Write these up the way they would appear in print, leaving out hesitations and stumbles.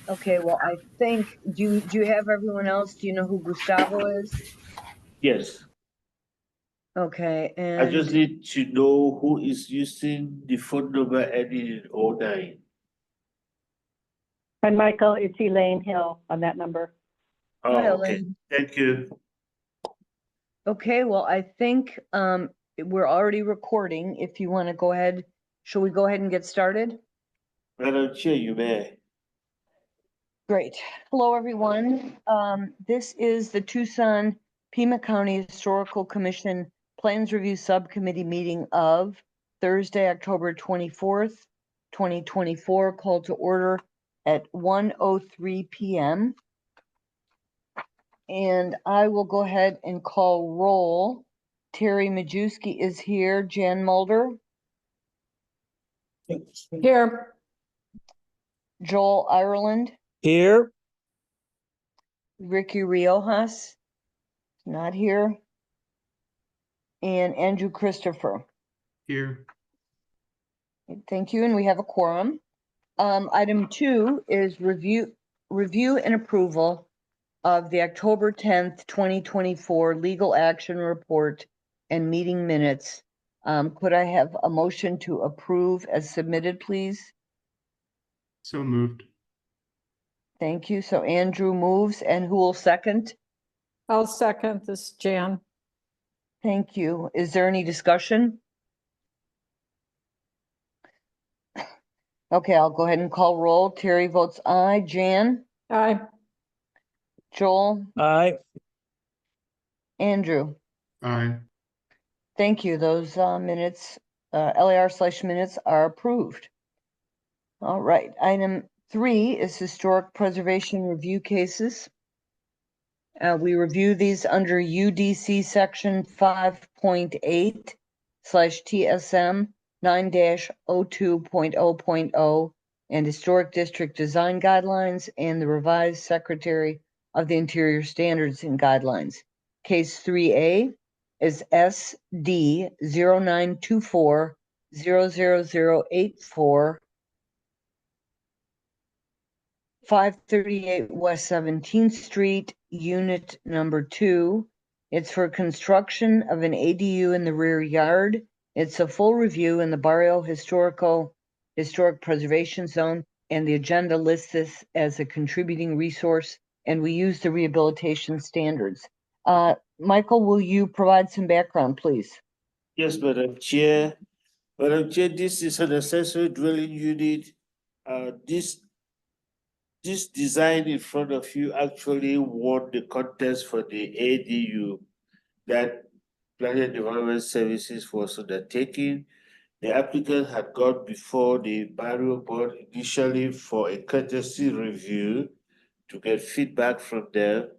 Okay, well, I think, do you have everyone else? Do you know who Gustavo is? Yes, Okay, I just and need to know who is using the phone number ending in 09. And Michael, it's Elaine Hill on that number. Oh, hi, okay. Elaine. Thank you. Okay, well, I think we're already recording. If you want to go ahead, shall we go ahead and get started? Madam Chair, you may. Great. Hello, everyone. This is the Tucson Pima County Historical Commission Plans Review Subcommittee meeting of Thursday, October 24th, 2024, called to order at 1:03 p.m. And I will go ahead and call roll. Terry Majewski is here. Jan Mulder, Here. Joel Ireland, Here. Ricky Riojas, not here, and Andrew Christopher. Here. Thank you, and we have a quorum. Item 2 is review and approval of the October 10th, 2024 legal action report and meeting minutes. Could I have a motion to approve as submitted, please? So moved. Thank you. So Andrew moves, and who will second? I'll second this, Jan. Thank you. Is there any discussion? Okay, I'll go ahead and call roll. Terry votes aye. Jan? Aye. Joel? Aye. Andrew? Aye. Thank you. Those minutes, LAR/minutes are approved. All right. Item 3 is historic preservation review cases. We review these under UDC section 5.8/TSM 9-02.0.0 and historic district design guidelines and the revised Secretary of the Interior Standards and Guidelines. Case 3A is SD 0924-00084 538 West 17th Street, Unit Number 2. It's for construction of an ADU in the rear yard. It's a full review in the Barrio Historic Preservation Zone, and the agenda lists this as a contributing resource, and we use the rehabilitation standards. Michael, will you provide some background, please? Yes, Madam Chair. Madam Chair, this is an accessory dwelling unit. This design in front of you actually won the contest for the ADU that Planning Development Services was undertaking. The applicant had gone before the Barrio Board initially for a courtesy review to get feedback from them,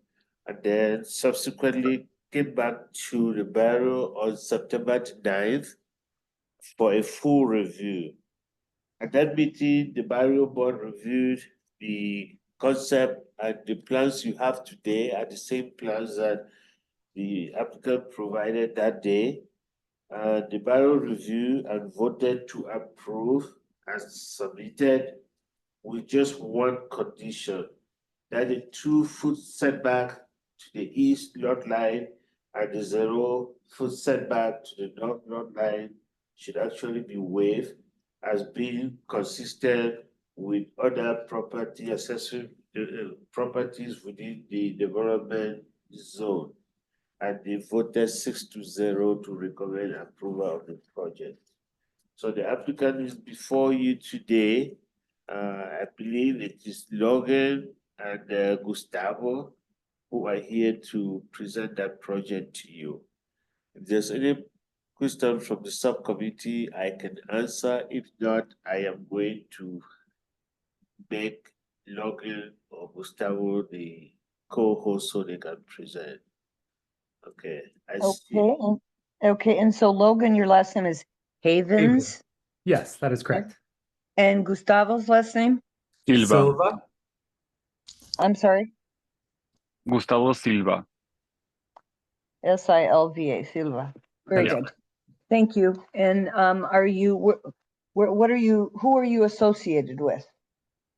and then subsequently came back to the Barrio on September 9th for a full review. At that meeting, the Barrio Board reviewed the concept, and the plans you have today are the same plans that the applicant provided that day. The Barrio reviewed and voted to approve as submitted with just one condition, that the 2-foot setback to the east lot line and the 0-foot setback to the north lot line should actually be waived as being consistent with other property accessory properties within the development zone. And they voted 6-0 to recommend approval of the project. So the applicant is before you today. I believe it is Logan and Gustavo who are here to present that project to you. If there's any question from the subcommittee, I can answer. If not, I am going to make Logan or Gustavo the co-host so they can present. Okay, I see. Okay, and so Logan, your last name is Havens? Yes, that is correct. And Gustavo's last name? Silva. I'm sorry? Gustavo Silva. Silva, Silva. Very good. Thank you. And are you, what are you, who are you associated with?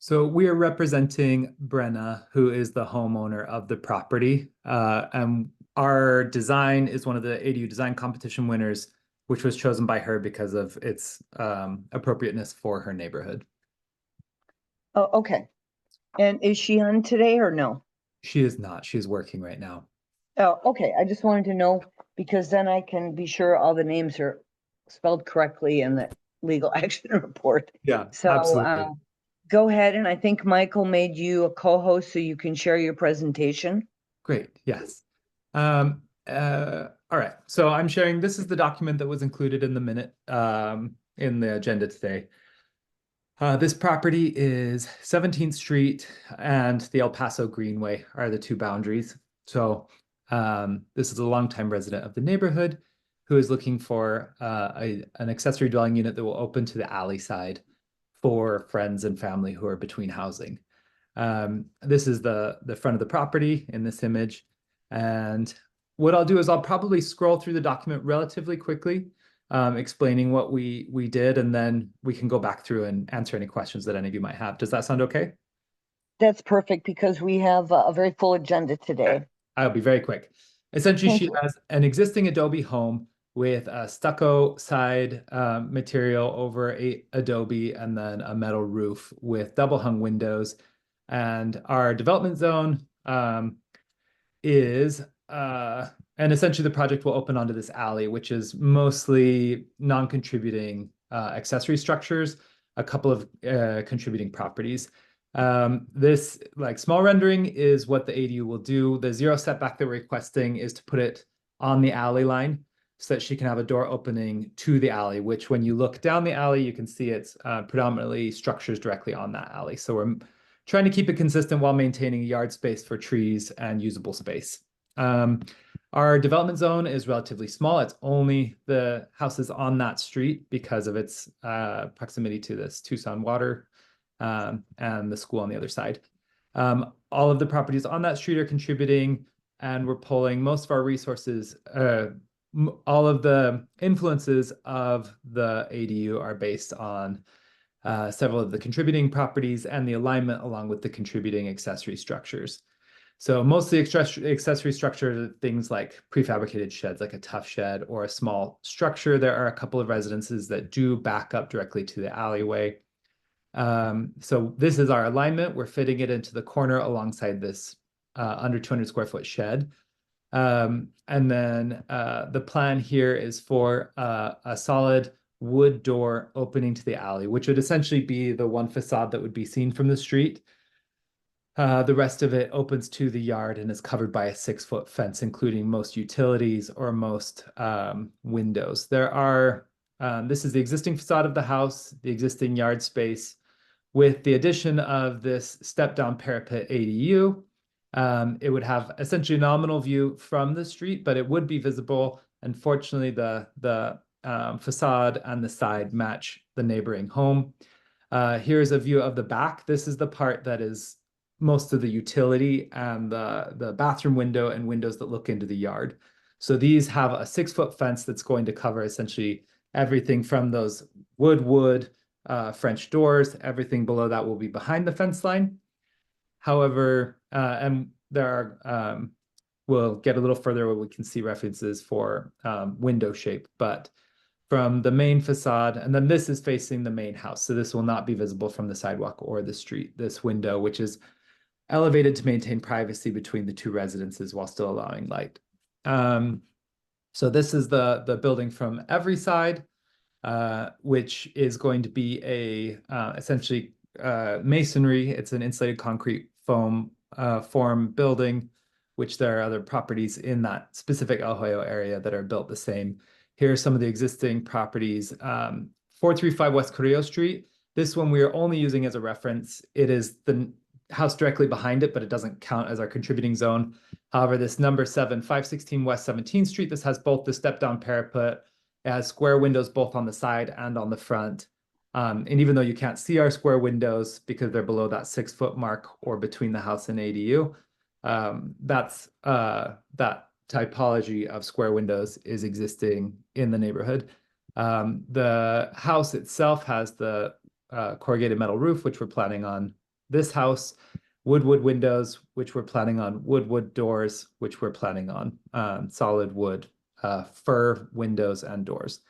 So we are representing Brenna, who is the homeowner of the property. And our design is one of the ADU design competition winners, which was chosen by her because of its appropriateness for her neighborhood. Oh, okay. And is she on today or no? She is not. She is working right now. Oh, okay. I just wanted to know because then I can be sure all the names are spelled correctly in the legal action report. Yeah, So, absolutely. go ahead, and I think Michael made you a co-host so you can share your presentation. Great. Yes. All right. So I'm sharing, this is the document that was included in the minute in the agenda today. This property is 17th Street and the El Paso Greenway are the two boundaries. So this is a longtime resident of the neighborhood who is looking for an accessory dwelling unit that will open to the alley side for friends and family who are between housing. This is the front of the property in this image. And what I'll do is I'll probably scroll through the document relatively quickly, explaining what we did, and then we can go back through and answer any questions that any of you might have. Does that sound okay? That's perfect because we have a very full agenda today. I'll be very quick. Essentially, Thank she you. has an existing adobe home with a stucco side material over a adobe and then a metal roof with double hung windows. And our development zone is, and essentially the project will open onto this alley, which is mostly non-contributing accessory structures, a couple of contributing properties. This like small rendering is what the ADU will do. The zero setback that we're requesting is to put it on the alley line so that she can have a door opening to the alley, which when you look down the alley, you can see it's predominantly structures directly on that alley. So we're trying to keep it consistent while maintaining yard space for trees and usable space. Our development zone is relatively small. It's only the houses on that street because of its proximity to this Tucson water and the school on the other side. All of the properties on that street are contributing, and we're pulling most of our resources. All of the influences of the ADU are based on several of the contributing properties and the alignment along with the contributing accessory structures. So mostly accessory structures are things like prefabricated sheds, like a tough shed or a small structure. There are a couple of residences that do back up directly to the alleyway. So this is our alignment. We're fitting it into the corner alongside this under 200 square foot shed. And then the plan here is for a solid wood door opening to the alley, which would essentially be the one facade that would be seen from the street. The rest of it opens to the yard and is covered by a 6-foot fence, including most utilities or most windows. There are, this is the existing facade of the house, the existing yard space. With the addition of this step-down parapet ADU, it would have essentially a nominal view from the street, but it would be visible. Unfortunately, the facade and the side match the neighboring home. Here's a view of the back. This is the part that is most of the utility and the bathroom window and windows that look into the yard. So these have a 6-foot fence that's going to cover essentially everything from those wood French doors. Everything below that will be behind the fence line. However, and there are, we'll get a little further where we can see references for window shape, but from the main facade, and then this is facing the main house. So this will not be visible from the sidewalk or the street, this window, which is elevated to maintain privacy between the two residences while still allowing light. So this is the building from every side, which is going to be a essentially masonry. It's an insulated concrete foam form building, which there are other properties in that specific El Hoyo area that are built the same. Here are some of the existing properties. 435 West Carrillo Street. This one we are only using as a reference. It is the house directly behind it, but it doesn't count as our contributing zone. However, this number 7, 516 West 17th Street, this has both the step-down parapet. It has square windows both on the side and on the front. And even though you can't see our square windows because they're below that 6-foot mark or between the house and ADU, that typology of square windows is existing in the neighborhood. The house itself has the corrugated metal roof, which we're planning on this house, wood windows, which we're planning on, wood doors, which we're planning on, solid wood, fir windows and doors.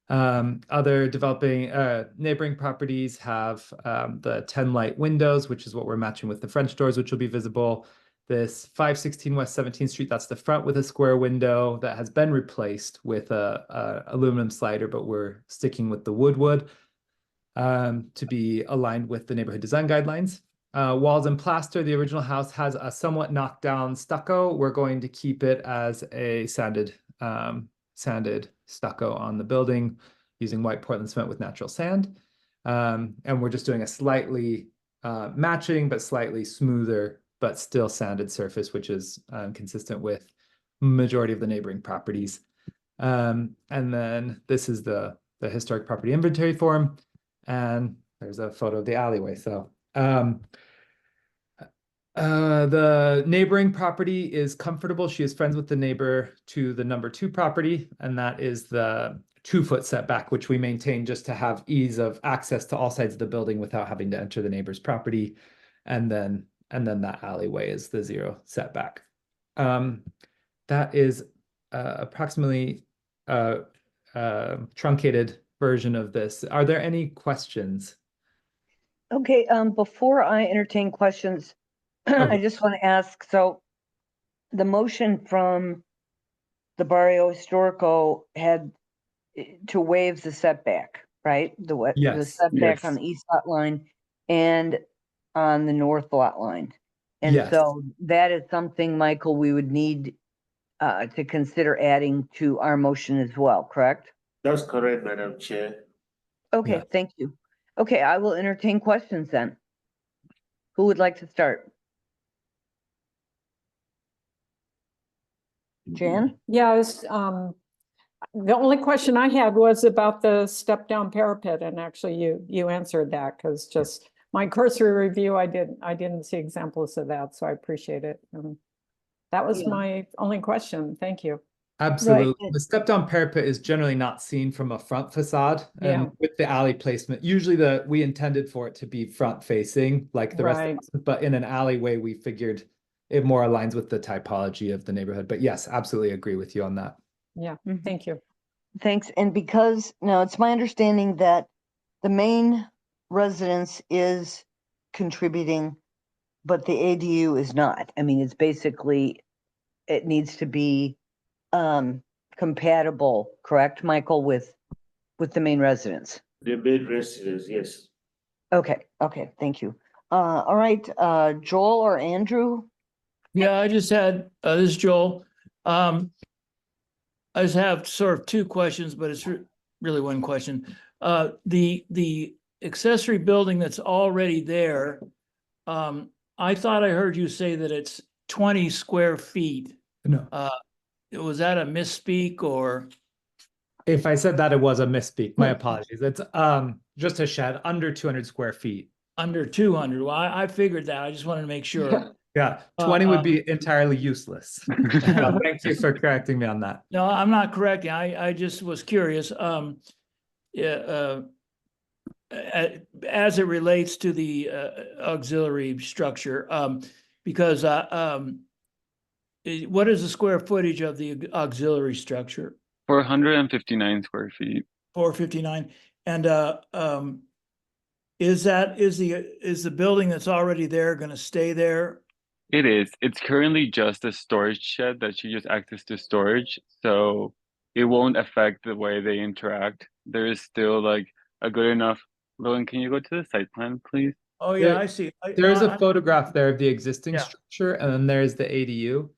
Other developing neighboring properties have the 10 light windows, which is what we're matching with the French doors, which will be visible. This 516 West 17th Street, that's the front with a square window that has been replaced with a aluminum slider, but we're sticking with the wood to be aligned with the neighborhood design guidelines. Walls and plaster, the original house has a somewhat knocked down stucco. We're going to keep it as a sanded stucco on the building using white Portland cement with natural sand. And we're just doing a slightly matching, but slightly smoother, but still sanded surface, which is consistent with majority of the neighboring properties. And then this is the historic property inventory form. And there's a photo of the alleyway. So the neighboring property is comfortable. She is friends with the neighbor to the number 2 property, and that is the 2-foot setback, which we maintain just to have ease of access to all sides of the building without having to enter the neighbor's property. And then that alleyway is the 0 setback. That is approximately truncated version of this. Are there any questions? Okay, before I entertain questions, I just want to ask, so the motion from the Barrio Historico had to waive the setback, right? The Yes, setback on yes. the east lot line and on the north lot line. And Yes. so that is something, Michael, we would need to consider adding to our motion as well, correct? That's correct, Madam Chair. Okay, Yeah. thank you. Okay, I will entertain questions then. Who would like to start? Jan? Yeah, the only question I had was about the step down parapet, and actually you answered that, because just my cursory review, I didn't see examples of that, so I appreciate it. That was Yeah. my only question. Thank you. Absolutely. Right. The step-down parapet is generally not seen from a front facade. Yeah. And with the alley placement, usually we intended for it to be front-facing like the rest of Right. us, but in an alleyway, we figured it more aligns with the typology of the neighborhood. But yes, absolutely agree with you on that. Yeah, Mhm. thank you. Thanks. And because now it's my understanding that the main residence is contributing, but the ADU is not. I mean, it's basically, it needs to be compatible, correct, Michael, with the main residence? The main residence, yes. Okay, thank you. All right, Joel or Andrew? Yeah, I just had, this is Joel. I just have sort of 2 questions, but it's really one question. The accessory building that's already there, I thought I heard you say that it's 20 square feet. No. Was that a misspeak, or? If I said that, it was a misspeak. My apologies. It's just a shed under 200 square feet. Under 200? Well, I figured that. I just wanted to make sure. Yeah, 20 would be entirely useless. Thank you for correcting me on that. No, I'm not correcting. I just was curious. As it relates to the auxiliary structure, because what is the square footage of the auxiliary structure? 459 square feet. 459. And is the building that's already there going to stay there? It is. It's currently just a storage shed that she just access to storage, so it won't affect the way they interact. There is still like a good enough. Rowan, can you go to the site plan, please? Oh, yeah, There- I see. There's a photograph there of the existing Yeah. structure, and then there's the ADU.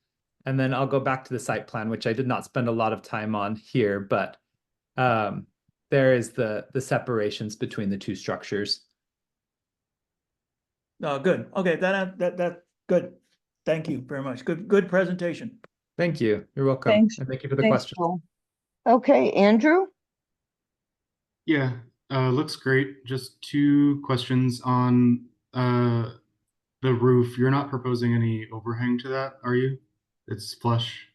And then I'll go back to the site plan, which I did not spend a lot of time on here, but there is the separations between the 2 structures. Oh, good. Okay, that good. Thank you very much. Good presentation. Thank you. You're welcome. Thanks. And thank you for the Thanks, question. Joel. Okay, Andrew? Yeah, looks great. Just 2 questions on the roof. You're not proposing any overhang to that, are you? It's flush.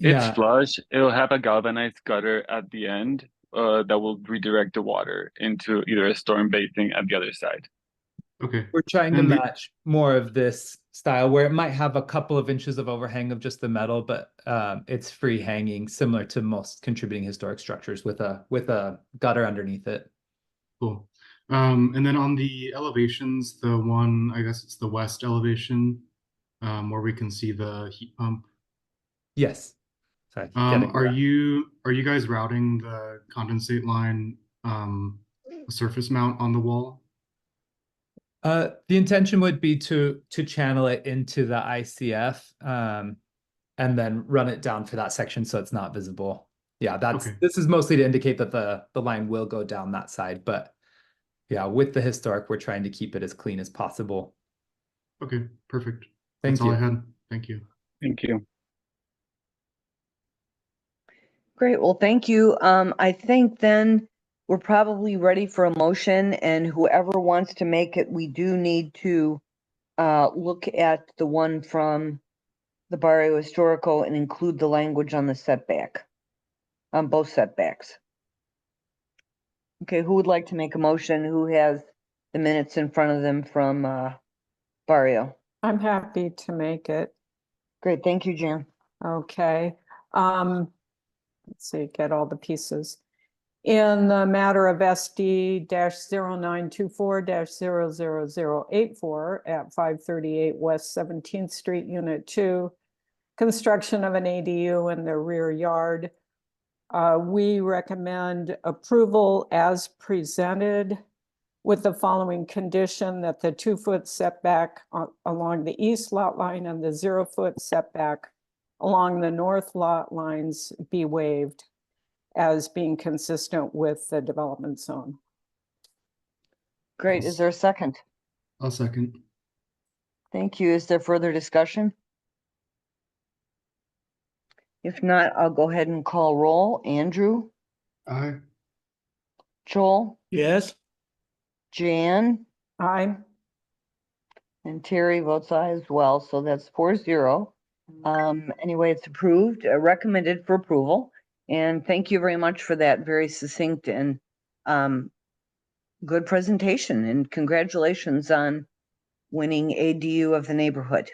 It's Yeah, flush. It'll have a galvanized gutter at the end that will redirect the water into either a storm basin at the other side. Okay. We're trying to And the- match more of this style where it might have a couple of inches of overhang of just the metal, but it's free hanging, similar to most contributing historic structures with a gutter underneath it. Cool. And then on the elevations, the one, I guess it's the west elevation, where we can see the heat pump. Yes. Sorry, getting Are you guys routing the condensate line surface mount on the wall? The intention would be to channel it into the ICF and then run it down for that section so it's not visible. Yeah, Okay. this is mostly to indicate that the line will go down that side, but yeah, with the historic, we're trying to keep it as clean as possible. Okay, perfect. Thank That's all I you. had. Thank you. Thank you. Great, well, thank you. I think then we're probably ready for a motion, and whoever wants to make it, we do need to look at the one from the Barrio Historical and include the language on the setback, on both setbacks. Okay, who would like to make a motion? Who has the minutes in front of them from Barrio? I'm happy to make it. Great, thank you, Jan. Okay. Let's see, get all the pieces. In the matter of SD-0924-00084 at 538 West 17th Street, Unit 2, construction of an ADU in the rear yard. We recommend approval as presented with the following condition: that the 2-foot setback along the east lot line and the 0-foot setback along the north lot lines be waived as being consistent with the development zone. Great, is there a second? I'll second. Thank you. Is there further discussion? If not, I'll go ahead and call roll. Andrew, Aye. Joel, Yes. Jan, Aye. and Terry votes aye as well, so that's 4-0. Anyway, it's approved, recommended for approval. And thank you very much for that very succinct and good presentation, and congratulations on winning ADU of the neighborhood,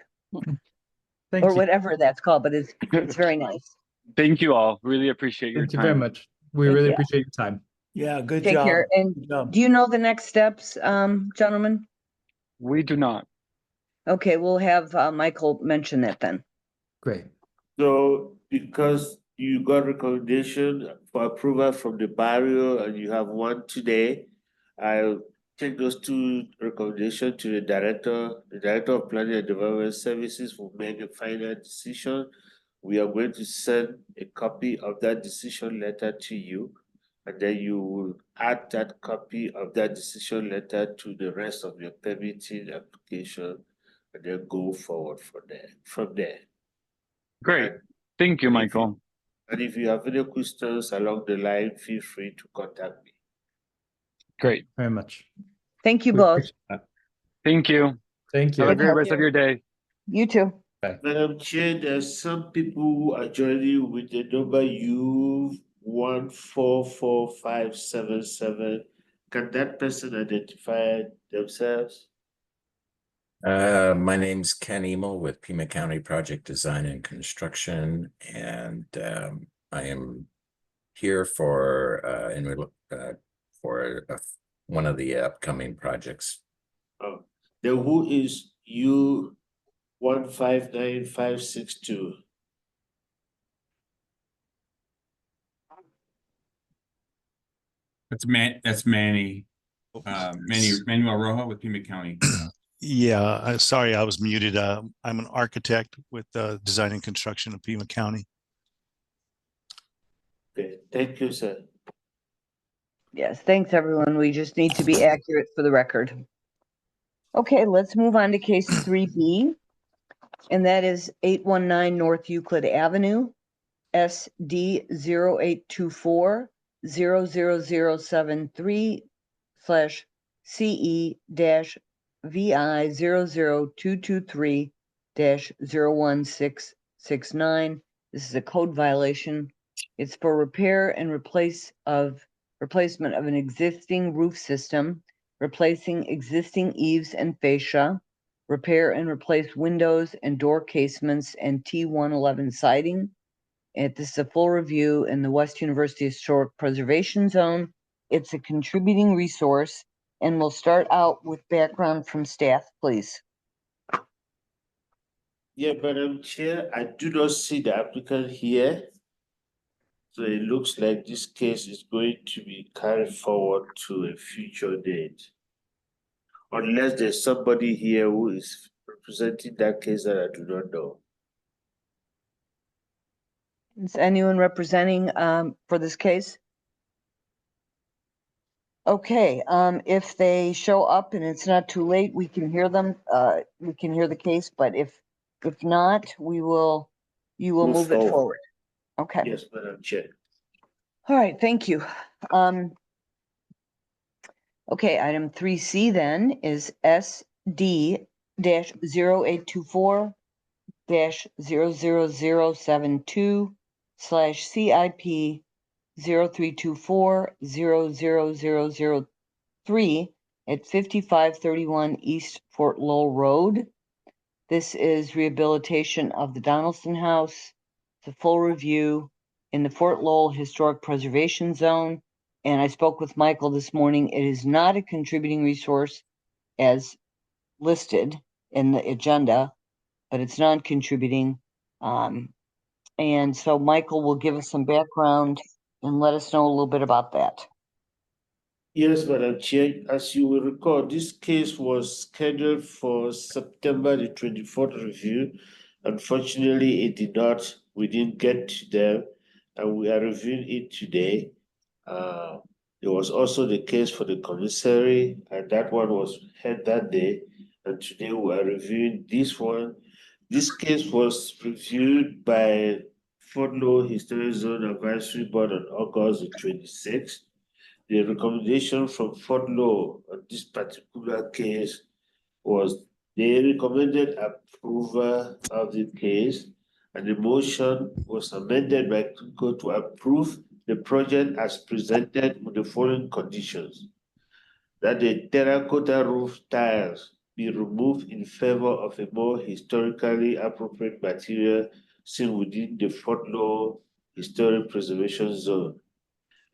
Thank or you. whatever that's called, but it's very nice. Thank you all. Really appreciate your Thank you very time. much. We Thank really you. appreciate your time. Yeah, good Take job. care. And Good job. do you know the next steps, gentlemen? We do not. Okay, we'll have Michael mention that then. Great. So because you got recommendation for approval from the Barrio and you have one today, I'll take those 2 recommendations to the Director of Planning and Development Services will make a final decision. We are going to send a copy of that decision letter to you, and then you will add that copy of that decision letter to the rest of your permitting application, and then go forward from there. Great. Thank you, Michael. And if you have any questions along the line, feel free to contact me. Great. Very much. Thank you We both. appreciate that. Thank you. Thank Have a you. great rest of your day. You too. Madam Chair, there's some people who are joining with the number U144577. Can that person identify themselves? My name's Ken Emel with Pima County Project Design and Construction, and I am here for one of the upcoming projects. Oh, then who is U159562? That's Manny. Manuel Rojo with Pima County. Yeah, sorry, I was muted. I'm an architect with design and construction of Pima County. Okay, thank you, sir. Yes, thanks, everyone. We just need to be accurate for the record. Okay, let's move on to case 3B, and that is 819 North Euclid Avenue, SD 0824-00073/CE-VI 00223-01669. This is a code violation. It's for repair and replacement of an existing roof system, replacing existing eaves and fascia, repair and replace windows and door casements and T111 siding. This is a full review in the West University Historic Preservation Zone. It's a contributing resource, and we'll start out with background from staff, please. Yeah, Madam Chair, I do not see the applicant here. So it looks like this case is going to be carried forward to a future date. Unless there's somebody here who is representing that case that I do not know. Is anyone representing for this case? Okay, if they show up and it's not too late, we can hear them. We can hear the case, but if not, you will move it forward. Okay. Yes, Madam Chair. All right, thank you. Okay, item 3C then is SD-00824-00072/CIP 0324-00003 at 5531 East Fort Lowell Road. This is rehabilitation of the Donaldson House. It's a full review in the Fort Lowell Historic Preservation Zone. And I spoke with Michael this morning. It is not a contributing resource as listed in the agenda, but it's non-contributing. And so Michael will give us some background and let us know a little bit about that. Yes, Madam Chair, as you will recall, this case was scheduled for September the 24th review. Unfortunately, it did not, we didn't get to them, and we are reviewing it today. There was also the case for the commissary, and that one was held that day. And today we are reviewing this one. This case was reviewed by Fort Lowell Historic Zone Advisory Board on August the 26th. The recommendation from Fort Lowell on this particular case was they recommended approval of the case, and the motion was amended by TPCHC to approve the project as presented with the following conditions: that the terracotta roof tiles be removed in favor of a more historically appropriate material seen within the Fort Lowell Historic Preservation Zone,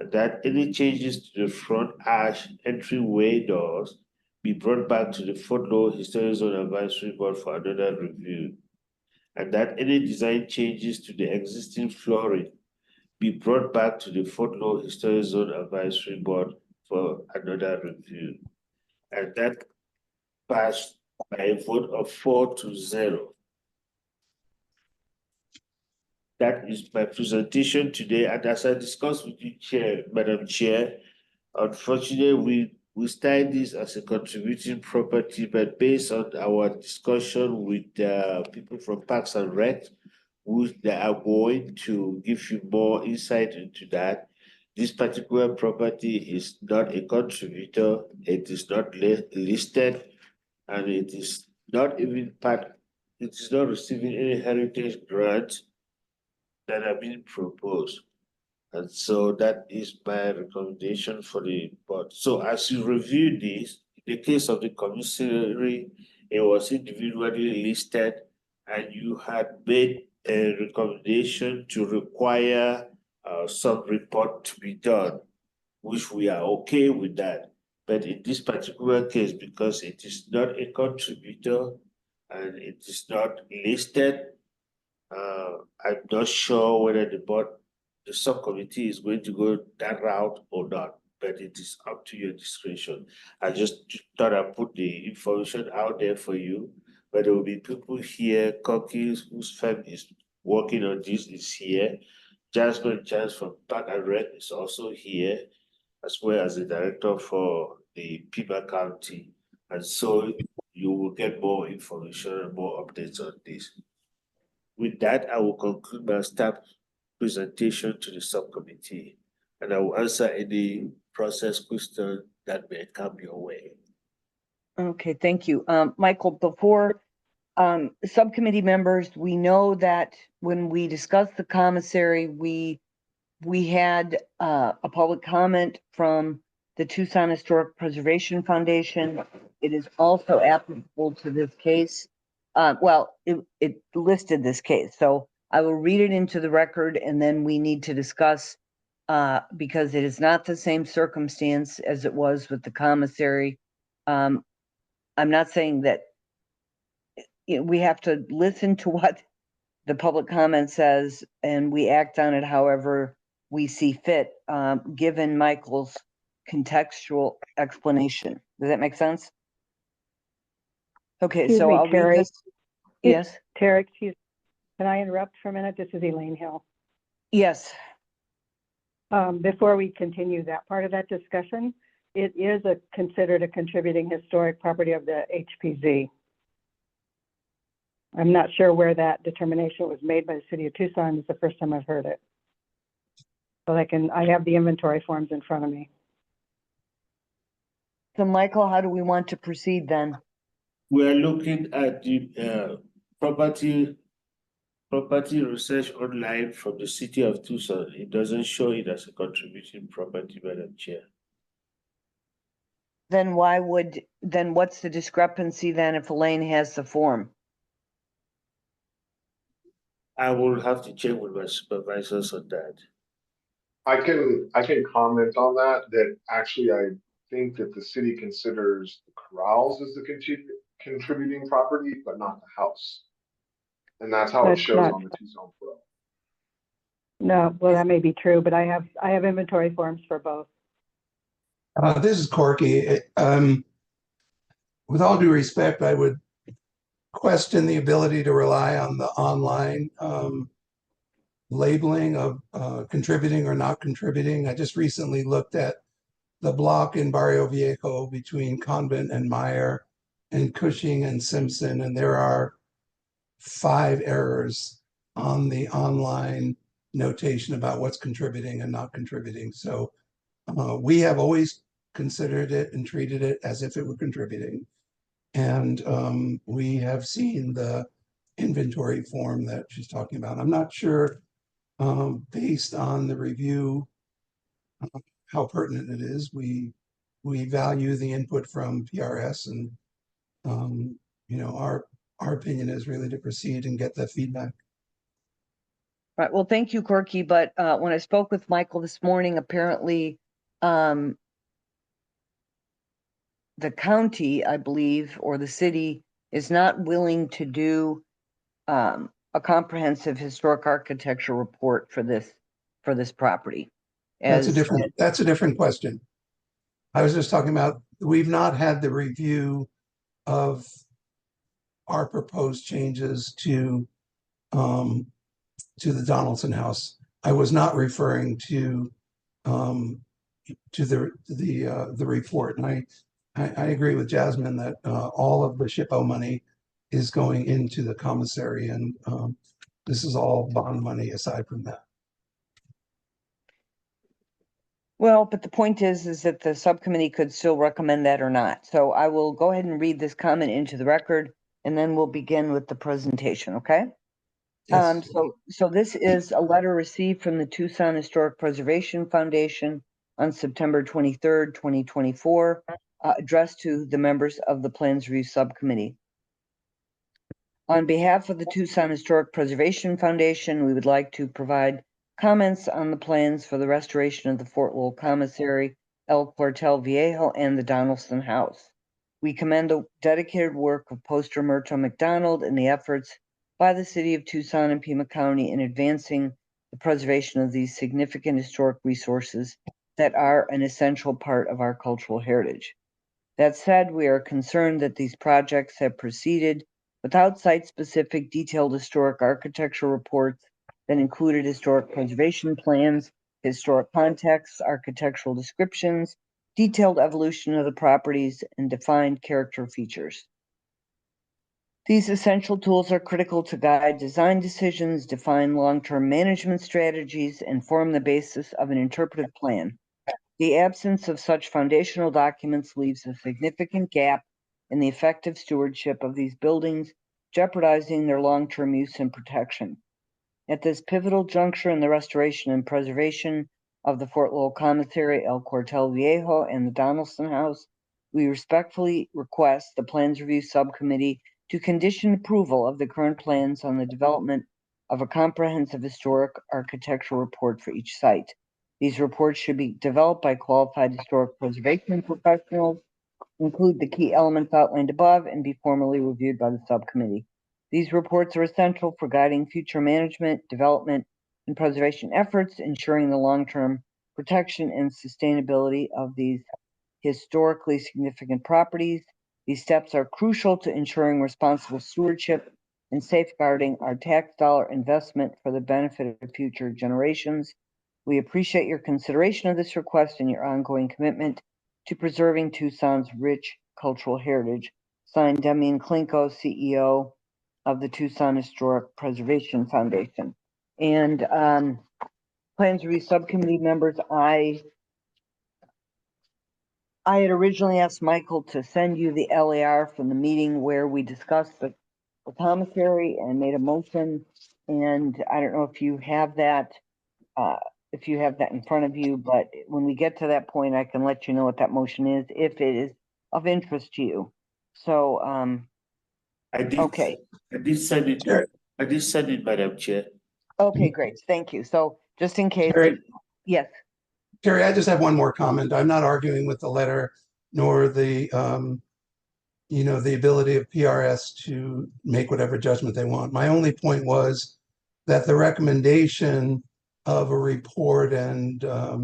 and that any changes to the front arch entryway doors be brought back to the Fort Lowell Historic Zone Advisory Board for another review, and that any design changes to the existing flooring be brought back to the Fort Lowell Historic Zone Advisory Board for another review. And that passed by a vote of 4-0. That is my presentation today. And as I discussed with you, Madam Chair, unfortunately, we started this as a contributing property, but based on our discussion with people from Parks and Rec, who they are going to give you more insight into that. This particular property is not a contributor, it is not listed, and it is not even it is not receiving any heritage grants that are being proposed. And so that is my recommendation for the board. So as you review this, in the case of the commissary, it was individually listed, and you had made a recommendation to require some report to be done, which we are okay with that. But in this particular case, because it is not a contributor and it is not listed, I'm not sure whether the subcommittee is going to go that route or not, but it is up to your discretion. I just thought I'd put the information out there for you, but there will be people here, Cocky, whose firm is working on this, is here. Jasmine Chance from Park and Rec is also here, as well as the director for the Pima County. And so you will get more information and more updates on this. With that, I will conclude my staff presentation to the subcommittee, and I will answer any process question that may come your way. Okay, thank you. Michael, before subcommittee members, we know that when we discussed the commissary, we had a public comment from the Tucson Historic Preservation Foundation. It is also applicable to this case. Well, it listed this case, so I will read it into the record and then we need to discuss because it is not the same circumstance as it was with the commissary. I'm not saying that we have to listen to what the public comment says and we act on it however we see fit, given Michael's contextual explanation. Does that make sense? Okay, Excuse so me, I'll read Terry. this. Yes, Tara, excuse, can I interrupt for a minute? This is Elaine Hill. yes. Before we continue that part of that discussion, it is considered a contributing historic property of the HPZ. I'm not sure where that determination was made by the city of Tucson. It's the first time I've heard it. So I have the inventory forms in front of me. So Michael, how do we want to proceed then? We're looking at the property research online from the city of Tucson. It doesn't show it as a contributing property, Madam Chair. Then what's the discrepancy then if Elaine has the form? I will have to check with my supervisors on that. I can comment on that actually I think that the city considers the corrals as the contributing property, but not the house. And that's how it That's shows not- on the Tucson Pro. No, well, that may be true, but I have inventory forms for both. This is Corky. With all due respect, I would question the ability to rely on the online labeling of contributing or not contributing. I just recently looked at the block in Barrio Viejo between Convent and Meyer and Cushing and Simpson, and there are 5 errors on the online notation about what's contributing and not contributing. So we have always considered it and treated it as if it were contributing. And we have seen the inventory form that she's talking about. I'm not sure, based on the review, how pertinent it is. We value the input from PRS, and our opinion is really to proceed and get the feedback. Right, well, thank you, Corky, but when I spoke with Michael this morning, apparently the county, I believe, or the city is not willing to do a comprehensive historic architecture report for this property. That's a different question. I was just talking about, we've not had the review of our proposed changes to the Donaldson House. I was not referring to the report, and I agree with Jasmine that all of the SHPO money is going into the commissary, and this is all bond money aside from that. Well, but the point is that the subcommittee could still recommend that or not. So I will go ahead and read this comment into the record, and then we'll begin with the presentation, okay? Yes. So this is a letter received from the Tucson Historic Preservation Foundation on September 23rd, 2024, addressed to the members of the Plans Review Subcommittee. On behalf of the Tucson Historic Preservation Foundation, we would like to provide comments on the plans for the restoration of the Fort Lowell Commissary, El Cuartel Viejo, and the Donaldson House. We commend the dedicated work of Poster Murto McDonald and the efforts by the city of Tucson and Pima County in advancing the preservation of these significant historic resources that are an essential part of our cultural heritage. That said, we are concerned that these projects have proceeded without site-specific detailed historic architecture reports that included historic preservation plans, historic contexts, architectural descriptions, detailed evolution of the properties, and defined character features. These essential tools are critical to guide design decisions, define long-term management strategies, and form the basis of an interpretive plan. The absence of such foundational documents leaves a significant gap in the effective stewardship of these buildings, jeopardizing their long-term use and protection. At this pivotal juncture in the restoration and preservation of the Fort Lowell Commissary, El Cuartel Viejo, and the Donaldson House, we respectfully request the Plans Review Subcommittee to condition approval of the current plans on the development of a comprehensive historic architectural report for each site. These reports should be developed by qualified historic preservation professionals, include the key elements outlined above, and be formally reviewed by the subcommittee. These reports are essential for guiding future management, development, and preservation efforts, ensuring the long-term protection and sustainability of these historically significant properties. These steps are crucial to ensuring responsible stewardship and safeguarding our tax dollar investment for the benefit of future generations. We appreciate your consideration of this request and your ongoing commitment to preserving Tucson's rich cultural heritage. Signed, Demian Klinko, CEO of the Tucson Historic Preservation Foundation. And Plans Review Subcommittee members, I had originally asked Michael to send you the LAR from the meeting where we discussed the commissary and made a motion. And I don't know if you have that, in front of you, but when we get to that point, I can let you know what that motion is if it is of interest to you. So, I did. okay. I did send it. Sure. I did send it, Madam Chair. Okay, great. Thank you. So just in case, Terry, yes. Terry, I just have one more comment. I'm not arguing with the letter nor the, the ability of PRS to make whatever judgment they want. My only point was that the recommendation of a report and a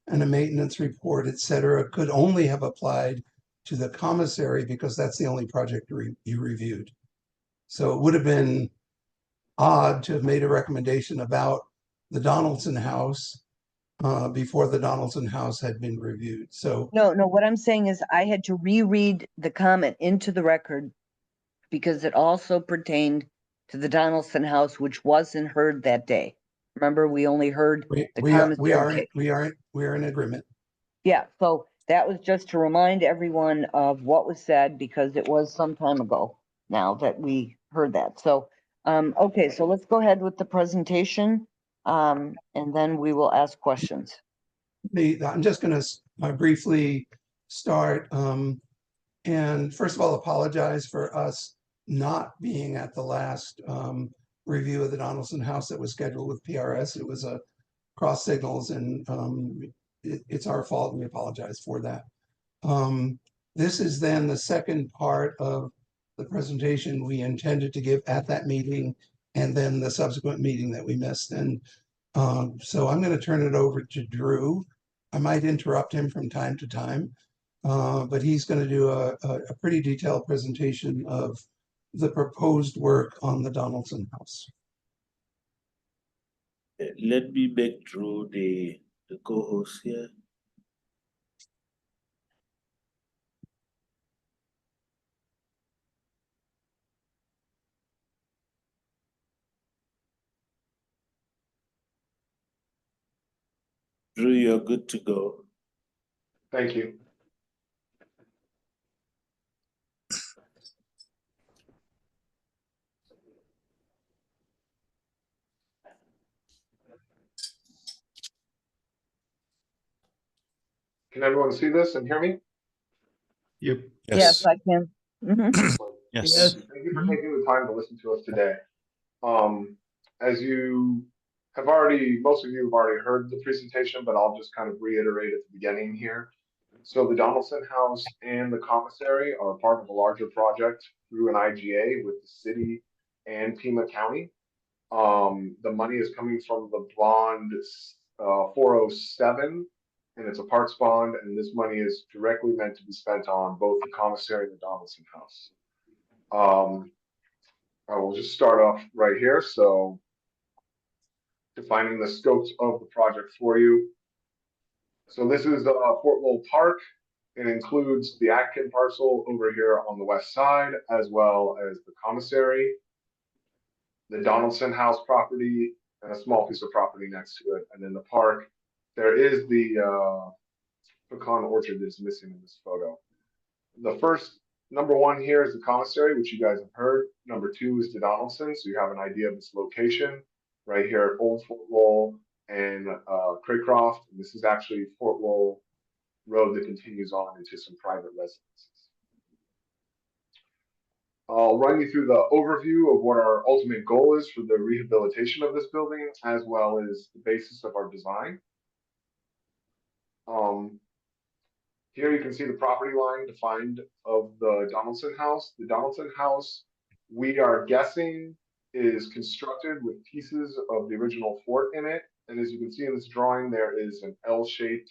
maintenance report, et cetera, could only have applied to the commissary because that's the only project you reviewed. So it would have been odd to have made a recommendation about the Donaldson House before the Donaldson House had been reviewed. So No, what I'm saying is I had to reread the comment into the record because it also pertained to the Donaldson House, which wasn't heard that day. Remember, we only heard we are in agreement. Yeah, so that was just to remind everyone of what was said because it was some time ago now that we heard that. So, okay, so let's go ahead with the presentation, and then we will ask questions. I'm just going to briefly start. And first of all, apologize for us not being at the last review of the Donaldson House that was scheduled with PRS. It was a cross signals, and it's our fault. We apologize for that. This is then the second part of the presentation we intended to give at that meeting, and then the subsequent meeting that we missed. And so I'm going to turn it over to Drew. I might interrupt him from time to time, but he's going to do a pretty detailed presentation of the proposed work on the Donaldson House. Let me make Drew the co-host here. Drew, you're good to go. Thank you. Can everyone see this and hear me? Yep. Yes, I can. Yes. Thank you for taking the time to listen to us today. As you have already, most of you have already heard the presentation, but I'll just kind of reiterate at the beginning here. So the Donaldson House and the commissary are part of a larger project through an IGA with the city and Pima County. The money is coming from the bond 407, and it's a parks bond, and this money is directly meant to be spent on both the commissary and the Donaldson House. I will just start off right here. So defining the scopes of the project for you. So this is Fort Lowell Park. It includes the Atkin parcel over here on the west side, as well as the commissary, the Donaldson House property, and a small piece of property next to it. And in the park, there is the pecan orchard that's missing in this photo. The first, number one here is the commissary, which you guys have heard. Number two is the Donaldson, so you have an idea of its location right here at Old Fort Lowell, and Craycroft. And this is actually Fort Lowell Road that continues on into some private residences. I'll run you through the overview of what our ultimate goal is for the rehabilitation of this building, as well as the basis of our design. Here you can see the property line defined of the Donaldson House. The Donaldson House, we are guessing, is constructed with pieces of the original fort in it. And as you can see in this drawing, there is an L-shaped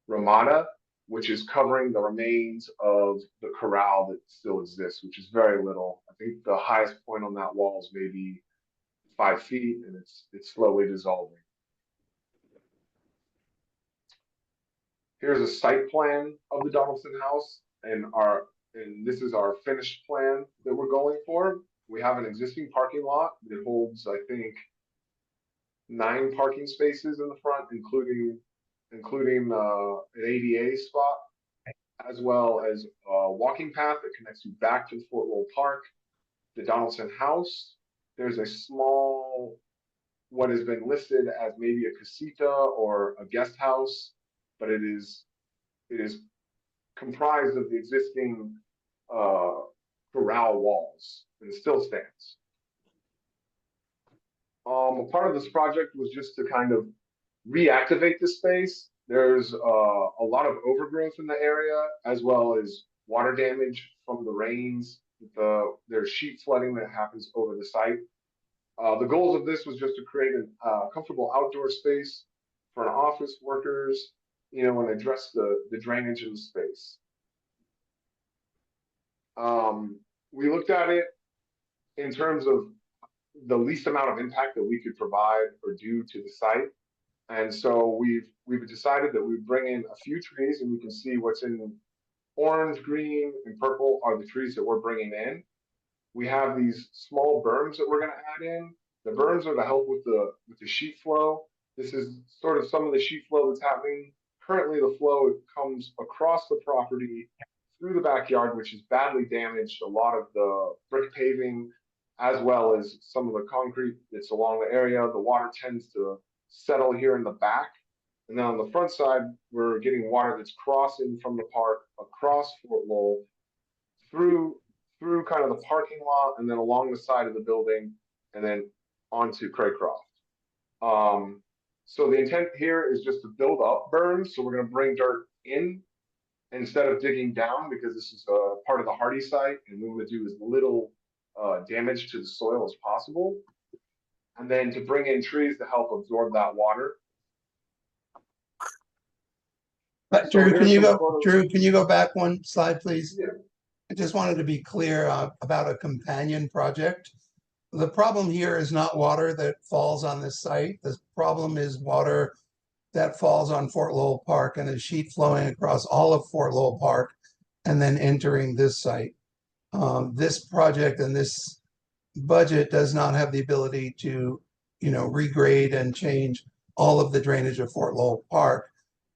ramada, which is covering the remains of the corral that still exists, which is very little. I think the highest point on that wall is maybe 5 feet, and it's slowly dissolving. Here's a site plan of the Donaldson House, and this is our finished plan that we're going for. We have an existing parking lot that holds, I think, 9 parking spaces in the front, including an ADA spot, as well as a walking path that connects you back to Fort Lowell Park, the Donaldson House. There's a small, what has been listed as maybe a casita or a guest house, but it is comprised of the existing corral walls, and it still stands. A part of this project was just to kind of reactivate the space. There's a lot of overgrowth in the area, as well as water damage from the rains. There's sheet flooding that happens over the site. The goals of this was just to create a comfortable outdoor space for our office workers, and address the drainage in the space. We looked at it in terms of the least amount of impact that we could provide or do to the site. And so we've decided that we bring in a few trees, and you can see what's in orange, green, and purple are the trees that we're bringing in. We have these small berms that we're going to add in. The berms are to help with the sheet flow. This is sort of some of the sheet flow that's happening. Currently, the flow comes across the property through the backyard, which is badly damaged. A lot of the brick paving, as well as some of the concrete that's along the area. The water tends to settle here in the back. And then on the front side, we're getting water that's crossing from the park across Fort Lowell through kind of the parking lot, and then along the side of the building, and then onto Craycroft. So the intent here is just to build up berms. So we're going to bring dirt in instead of digging down, because this is part of the hardy site, and we want to do as little damage to the soil as possible. And then to bring in trees to help absorb that water. But So Drew, here's can you go back one slide, please? Yeah. I just wanted to be clear about a companion project. The problem here is not water that falls on this site. The problem is water that falls on Fort Lowell Park and is sheet flowing across all of Fort Lowell Park and then entering this site. This project and this budget does not have the ability to, regrade and change all of the drainage of Fort Lowell Park.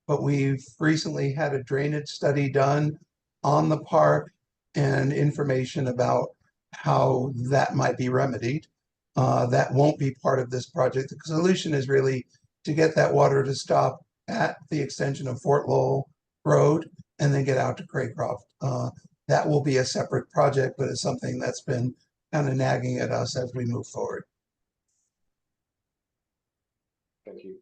But we've recently had a drainage study done on the park and information about how that might be remedied. That won't be part of this project. The solution is really to get that water to stop at the extension of Fort Lowell Road and then get out to Craycroft. That will be a separate project, but it's something that's been kind of nagging at us as we move forward. Thank you.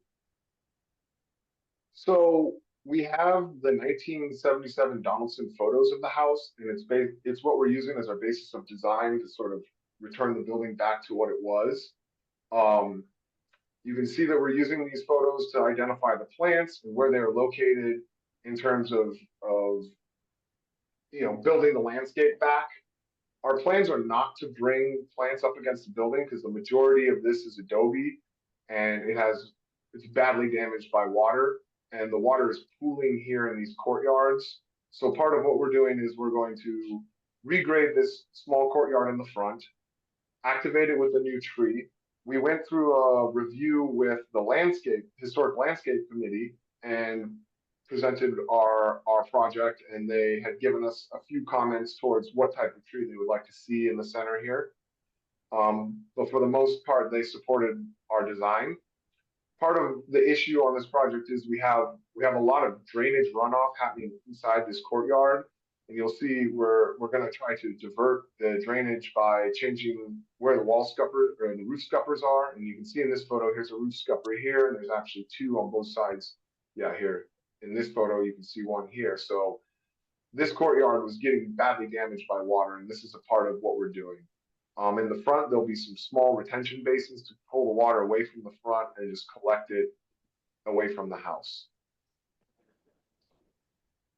So we have the 1977 Donaldson photos of the house, and it's what we're using as our basis of design to sort of return the building back to what it was. You can see that we're using these photos to identify the plants and where they're located in terms of building the landscape back. Our plans are not to bring plants up against the building because the majority of this is adobe, and it's badly damaged by water, and the water is pooling here in these courtyards. So part of what we're doing is we're going to regrade this small courtyard in the front, activate it with a new tree. We went through a review with the Historic Landscape Committee and presented our project, and they had given us a few comments towards what type of tree they would like to see in the center here. But for the most part, they supported our design. part of the issue on this project is we have a lot of drainage runoff happening inside this courtyard. And you'll see we're going to try to divert the drainage by changing where the wall scupper or the roof scuppers are. And you can see in this photo, here's a roof scupper here, and there's actually two on both sides. Yeah, here in this photo, you can see one here. So this courtyard was getting badly damaged by water, and this is a part of what we're doing. In the front, there'll be some small retention basins to pull the water away from the front and just collect it away from the house.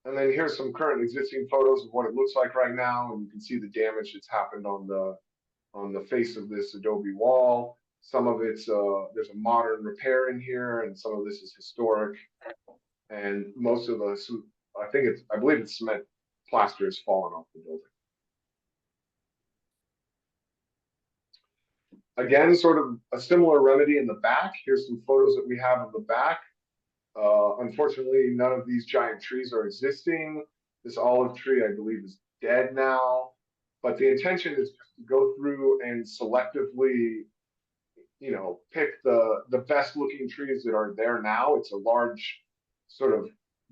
And then here's some current existing photos of what it looks like right now, and you can see the damage that's happened on the face of this adobe wall. Some of it's there's a modern repair in here, and some of this is historic. And most of the, I believe it's cement plaster has fallen off the building. Again, sort of a similar remedy in the back. Here's some photos that we have of the back. Unfortunately, none of these giant trees are existing. This olive tree, I believe, is dead now. But the intention is just to go through and selectively, you know, pick the best looking trees that are there now. It's a large sort of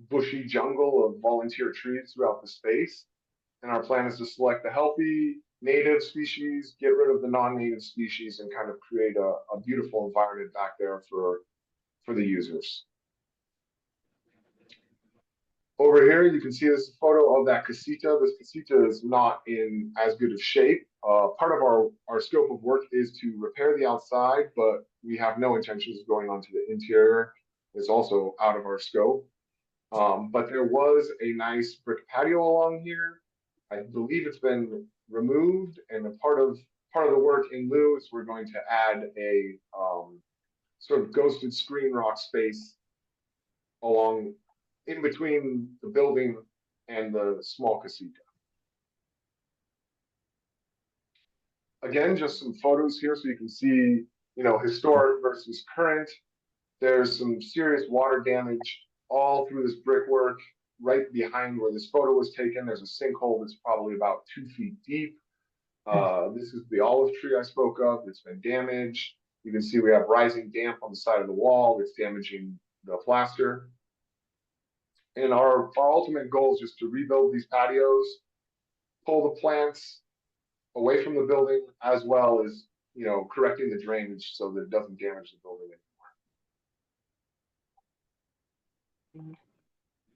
bushy jungle of volunteer trees throughout the space. And our plan is to select the healthy native species, get rid of the non-native species, and kind of create a beautiful environment back there for the users. Over here, you can see this photo of that casita. This casita is not in as good of shape. Part of our scope of work is to repair the outside, but we have no intentions of going onto the interior. It's also out of our scope. But there was a nice brick patio along here. I believe it's been removed, and a part of the work in lieu is we're going to add a sort of ghosted screen rock space along in between the building and the small casita. Again, just some photos here so you can see, you know, historic versus current. There's some serious water damage all through this brickwork. Right behind where this photo was taken, there's a sinkhole that's probably about 2 feet deep. This is the olive tree I spoke of that's been damaged. You can see we have rising damp on the side of the wall that's damaging the plaster. And our ultimate goal is just to rebuild these patios, pull the plants away from the building, as well as, you know, correcting the drainage so that it doesn't damage the building anymore.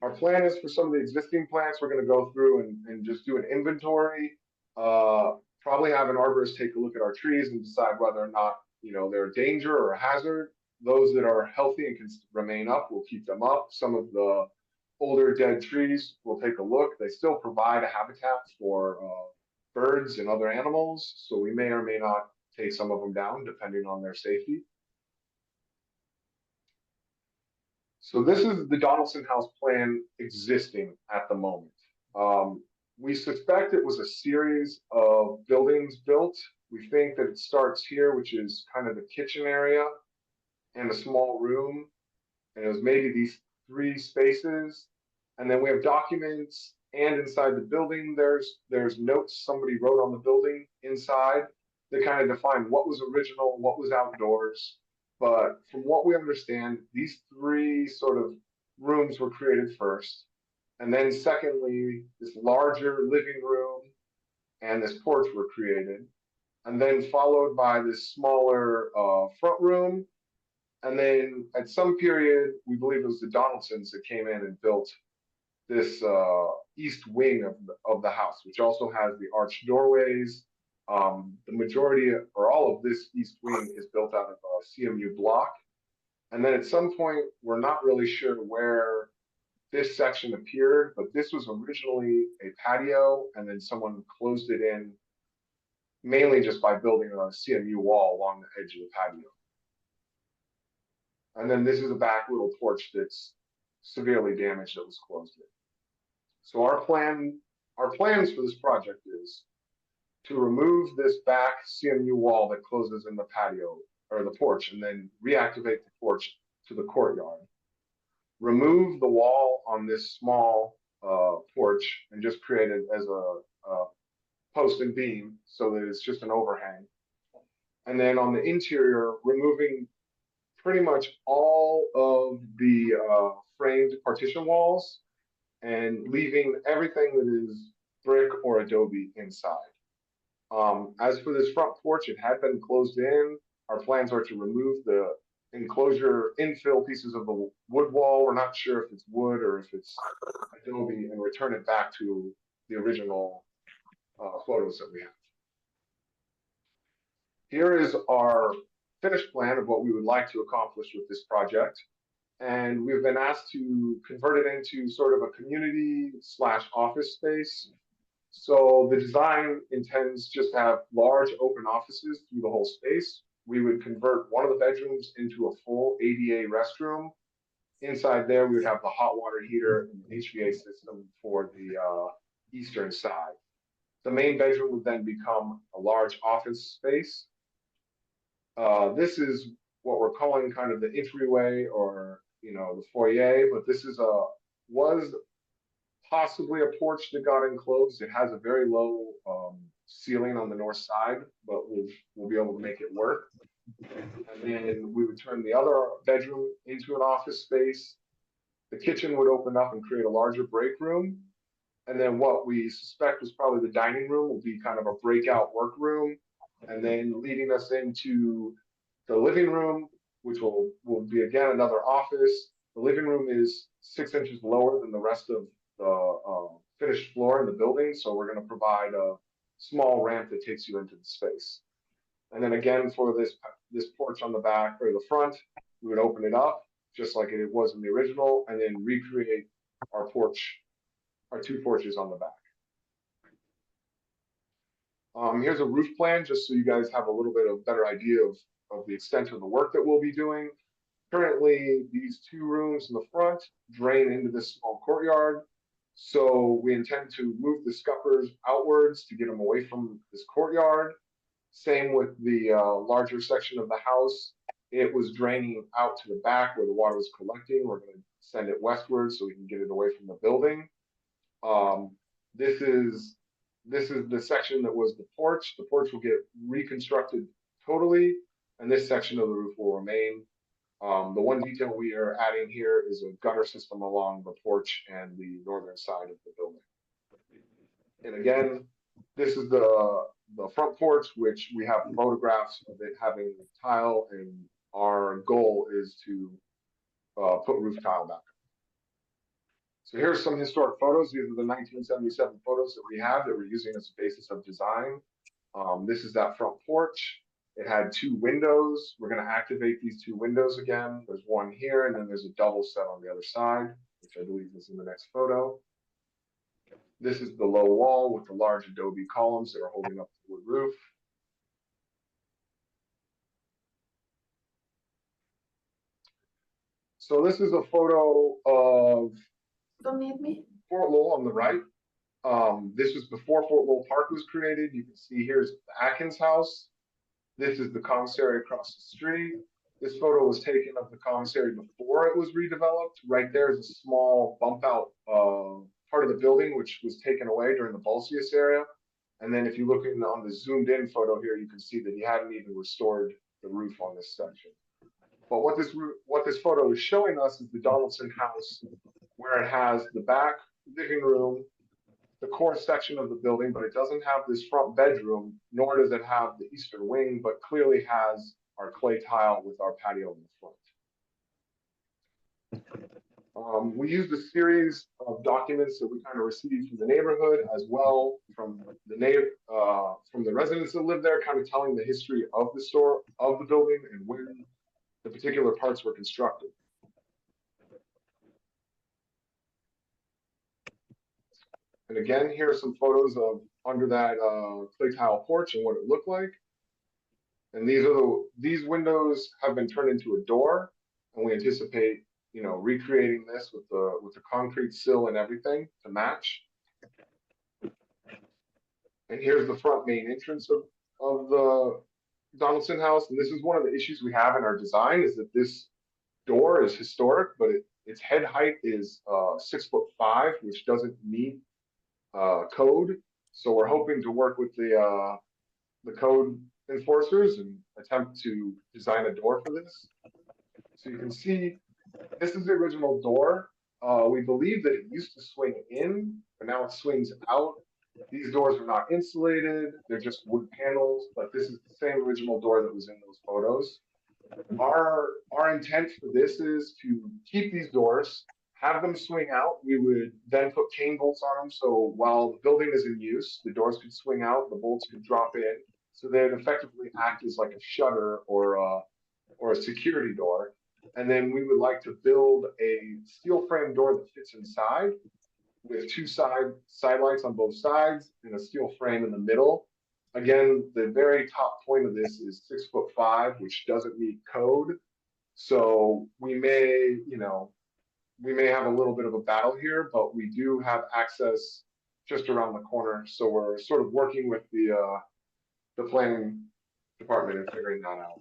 Our plan is for some of the existing plants, we're going to go through and just do an inventory, probably have an arborist take a look at our trees and decide whether or not, you know, they're a danger or a hazard. Those that are healthy and can remain up, we'll keep them up. Some of the older dead trees, we'll take a look. They still provide a habitat for birds and other animals, so we may or may not take some of them down depending on their safety. So this is the Donaldson House plan existing at the moment. We suspect it was a series of buildings built. We think that it starts here, which is kind of the kitchen area and a small room. And it was maybe these 3 spaces. And then we have documents, and inside the building, there's notes somebody wrote on the building inside that kind of define what was original, what was outdoors. But from what we understand, these 3 sort of rooms were created first. And then secondly, this larger living room and this porch were created. And then followed by this smaller front room. And then at some period, we believe it was the Donaldsons that came in and built this east wing of the house, which also has the arched doorways. The majority or all of this east wing is built out of a CMU block. And then at some point, we're not really sure where this section appeared, but this was originally a patio, and then someone closed it in mainly just by building a CMU wall along the edge of the patio. And then this is a back little porch that's severely damaged that was closed in. So our plans for this project is to remove this back CMU wall that closes in the patio or the porch, and then reactivate the porch to the courtyard. Remove the wall on this small porch and just create it as a post and beam so that it's just an overhang. And then on the interior, removing pretty much all of the framed partition walls and leaving everything that is brick or adobe inside. As for this front porch, it had been closed in. Our plans are to remove the enclosure infill pieces of the wood wall. We're not sure if it's wood or if it's adobe, and return it back to the original photos that we have. Here is our finished plan of what we would like to accomplish with this project. And we've been asked to convert it into sort of a community / office space. So the design intends just to have large open offices through the whole space. We would convert one of the bedrooms into a full ADA restroom. Inside there, we would have the hot water heater and HVAC system for the eastern side. The main bedroom would then become a large office space. This is what we're calling kind of the entryway, or the foyer, but this is was possibly a porch that got enclosed. It has a very low ceiling on the north side, but we'll be able to make it work. And then we would turn the other bedroom into an office space. The kitchen would open up and create a larger break room. And then what we suspect was probably the dining room will be kind of a breakout work room. And then leading us into the living room, which will be again another office. The living room is 6 inches lower than the rest of the finished floor in the building. So we're going to provide a small ramp that takes you into the space. And then again, for this porch on the back or the front, we would open it up just like it was in the original, and then recreate our porch, our 2 porches on the back. Here's a roof plan, just so you guys have a little bit of better idea of the extent of the work that we'll be doing. Currently, these 2 rooms in the front drain into this small courtyard. So we intend to move the scuppers outwards to get them away from this courtyard. Same with the larger section of the house. It was draining out to the back where the water was collecting. We're going to send it westward so we can get it away from the building. This is the section that was the porch. The porch will get reconstructed totally, and this section of the roof will remain. The one detail we are adding here is a gutter system along the porch and the northern side of the building. And again, this is the front porch, which we have photographs of it having tile, and our goal is to put roof tile back. So here's some historic photos. These are the 1977 photos that we have that we're using as a basis of design. This is that front porch. It had 2 windows. We're going to activate these 2 windows again. There's one here, and then there's a double set on the other side, which I believe is in the next photo. This is the low wall with the large adobe columns that are holding up the wood roof. So this is a photo of Fort Lowell on the right. This was before Fort Lowell Park was created. You can see here's the Atkins house. This is the commissary across the street. This photo was taken of the commissary before it was redeveloped. Right there is a small bump out part of the building, which was taken away during the Balsius area. And then if you look on the zoomed in photo here, you can see that he hadn't even restored the roof on this section. But what this photo is showing us is the Donaldson house, where it has the back living room, the core section of the building, but it doesn't have this front bedroom, nor does it have the eastern wing, but clearly has our clay tile with our patio in the front. We used a series of documents that we kind of received from the neighborhood, as well from the residents that live there, kind of telling the history of the building and when the particular parts were constructed. And again, here are some photos of under that clay tile porch and what it looked like. And these windows have been turned into a door, and we anticipate, recreating this with the concrete sill and everything to match. And here's the front main entrance of the Donaldson house. And this is one of the issues we have in our design, is that this door is historic, but its head height is 6'5", which doesn't meet code. So we're hoping to work with the code enforcers and attempt to design a door for this. So you can see this is the original door. We believe that it used to swing in, but now it swings out. These doors are not insulated. They're just wood panels, but this is the same original door that was in those photos. Our intent for this is to keep these doors, have them swing out. We would then put cane bolts on them, so while the building is in use, the doors could swing out, the bolts could drop in, so they'd effectively act as like a shutter or a security door. And then we would like to build a steel frame door that fits inside with two side lights on both sides and a steel frame in the middle. Again, the very top point of this is 6'5", which doesn't meet code. So we may, we may have a little bit of a battle here, but we do have access just around the corner. So we're sort of working with the planning department and figuring that out.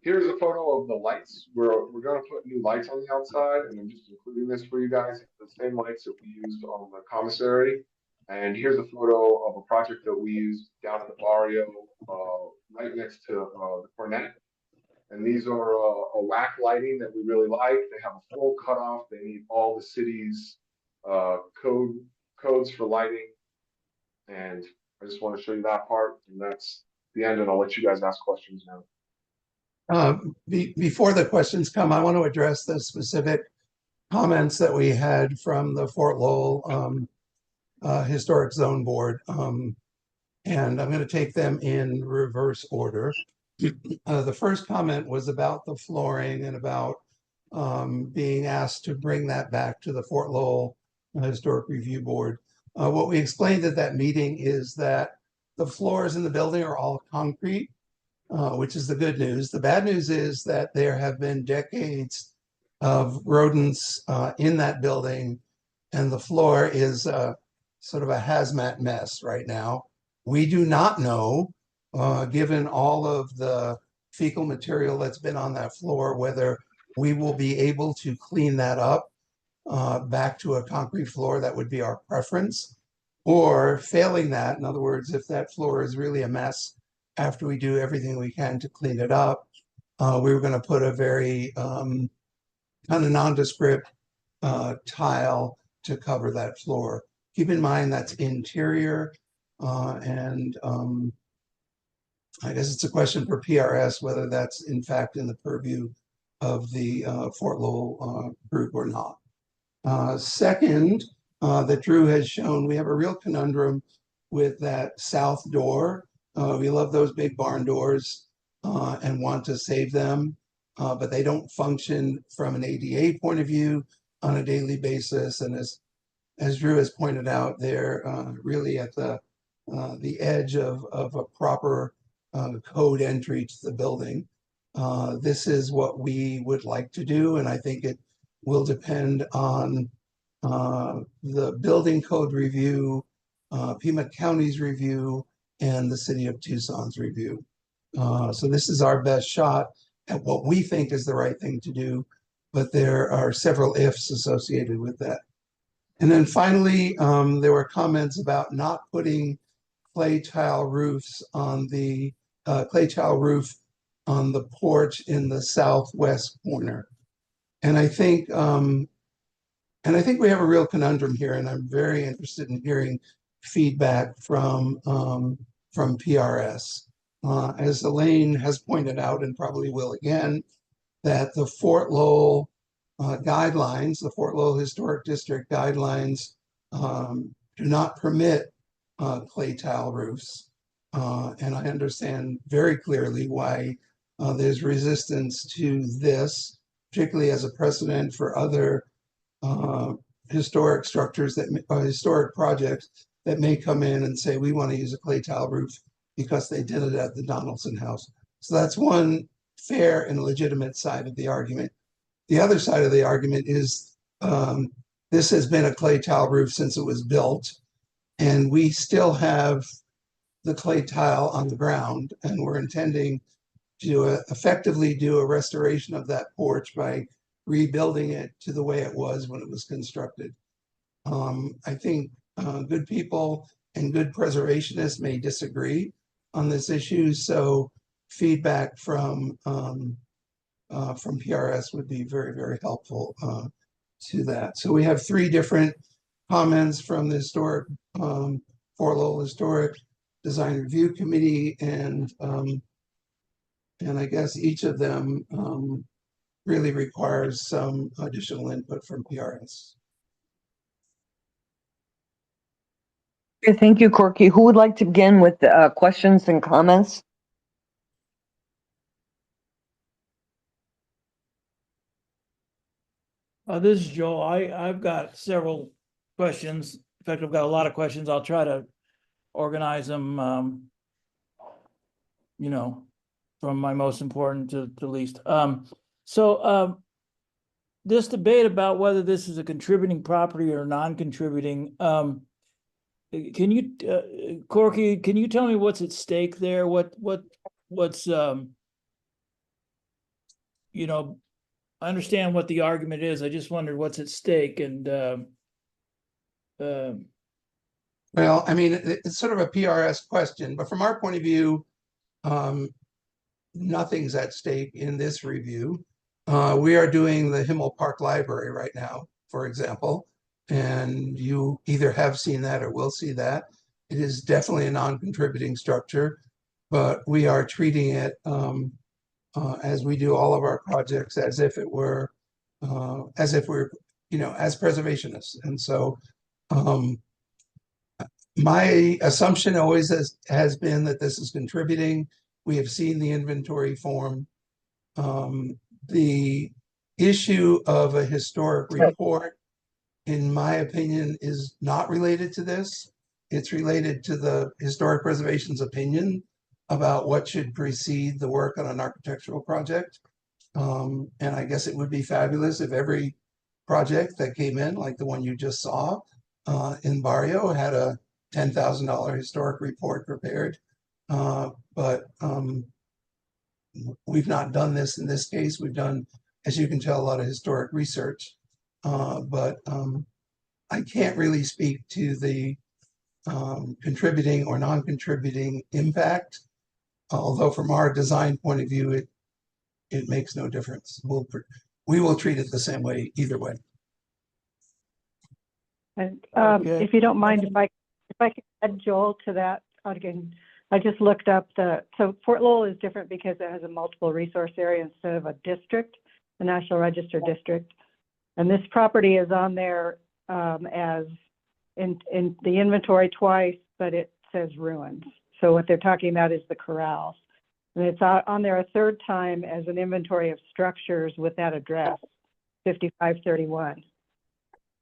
Here's a photo of the lights. We're going to put new lights on the outside, and I'm just including this for you guys. The same lights that we used on the commissary. And here's a photo of a project that we used down in the barrio, right next to the Cornet. And these are a whack lighting that we really like. They have a full cutoff. They meet all the city's codes for lighting. And I just want to show you that part. And that's the end. And I'll let you guys ask questions now. Before the questions come, I want to address the specific comments that we had from the Fort Lowell Historic Zone Board. And I'm going to take them in reverse order. The first comment was about the flooring and about being asked to bring that back to the Fort Lowell Historic Review Board. What we explained at that meeting is that the floors in the building are all concrete, which is the good news. The bad news is that there have been decades of rodents in that building, and the floor is sort of a hazmat mess right now. We do not know, given all of the fecal material that's been on that floor, whether we will be able to clean that up back to a concrete floor. That would be our preference. Or failing that, in other words, if that floor is really a mess, after we do everything we can to clean it up, we were going to put a very kind of nondescript tile to cover that floor. Keep in mind that's interior, and I guess it's a question for PRS whether that's in fact in the purview of the Fort Lowell group or not. Second, that Drew has shown, we have a real conundrum with that south door. We love those big barn doors and want to save them, but they don't function from an ADA point of view on a daily basis. And as Drew has pointed out, they're really at the edge of a proper code entry to the building. This is what we would like to do, and I think it will depend on the building code review, Pima County's review, and the city of Tucson's review. So this is our best shot at what we think is the right thing to do, but there are several ifs associated with that. And then finally, there were comments about not putting clay tile roofs on the clay tile roof on the porch in the southwest corner. And I think we have a real conundrum here, and I'm very interested in hearing feedback from PRS. As Elaine has pointed out, and probably will again, that the Fort Lowell guidelines, the Fort Lowell Historic District guidelines, do not permit clay tile roofs. And I understand very clearly why there's resistance to this, particularly as a precedent for other historic structures that historic projects that may come in and say, we want to use a clay tile roof because they did it at the Donaldson House. So that's one fair and legitimate side of the argument. The other side of the argument is this has been a clay tile roof since it was built, and we still have the clay tile on the ground, and we're intending to effectively do a restoration of that porch by rebuilding it to the way it was when it was constructed. I think good people and good preservationists may disagree on this issue. So feedback from PRS would be very, very helpful to that. So we have 3 different comments from the historic, Fort Lowell Historic Design Review Committee, and I guess each of them really requires some additional input from PRS. Okay, thank you, Corky. Who would like to begin with questions and comments? This is Joel. I've got several questions. In fact, I've got a lot of questions. I'll try to organize them, you know, from my most important to least. This debate about whether this is a contributing property or non-contributing, can you, Corky, can you tell me what's at stake there? What's, you know, I understand what the argument is. I just wondered what's at stake and, Well, I mean, it's sort of a PRS question, but from our point of view, nothing's at stake in this review. We are doing the Himmel Park Library right now, for example, and you either have seen that or will see that. It is definitely a non-contributing structure, but we are treating it as we do all of our projects as if it were, as if we're, you know, as preservationists. And so my assumption always has been that this is contributing. We have seen the inventory form. The issue of a historic report, in my opinion, is not related to this. It's related to the Historic Preservation's opinion about what should precede the work on an architectural project. And I guess it would be fabulous if every project that came in, like the one you just saw in Barrio, had a $10,000 historic report prepared. But we've not done this in this case. We've done, as you can tell, a lot of historic research. But I can't really speak to the contributing or non-contributing impact. Although from our design point of view, it makes no difference. We will treat it the same way either way. And Okay. if you don't mind, if I could add Joel to that again, I just looked up so Fort Lowell is different because it has a multiple resource area instead of a district, a National Register district. And this property is on there as in the inventory twice, but it says ruins. So what they're talking about is the corrals. And it's on there a 3rd time as an inventory of structures with that address, 5531.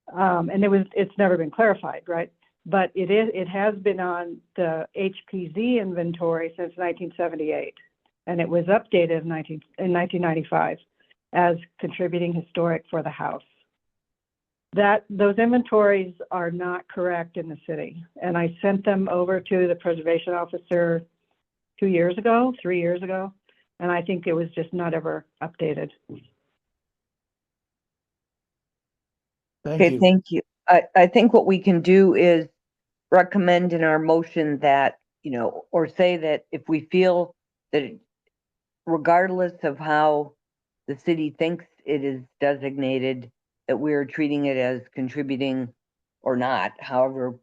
And it's never been clarified, right? But it has been on the HPZ inventory since 1978, and it was updated in 1995 as contributing historic for the house. Those inventories are not correct in the city, and I sent them over to the preservation officer 3 years ago, and I think it was just not ever updated. Okay, thank you. I think what we can do is recommend in our motion that, you know, or say that if we feel that regardless of how the city thinks it is designated, that we're treating it as contributing or not, however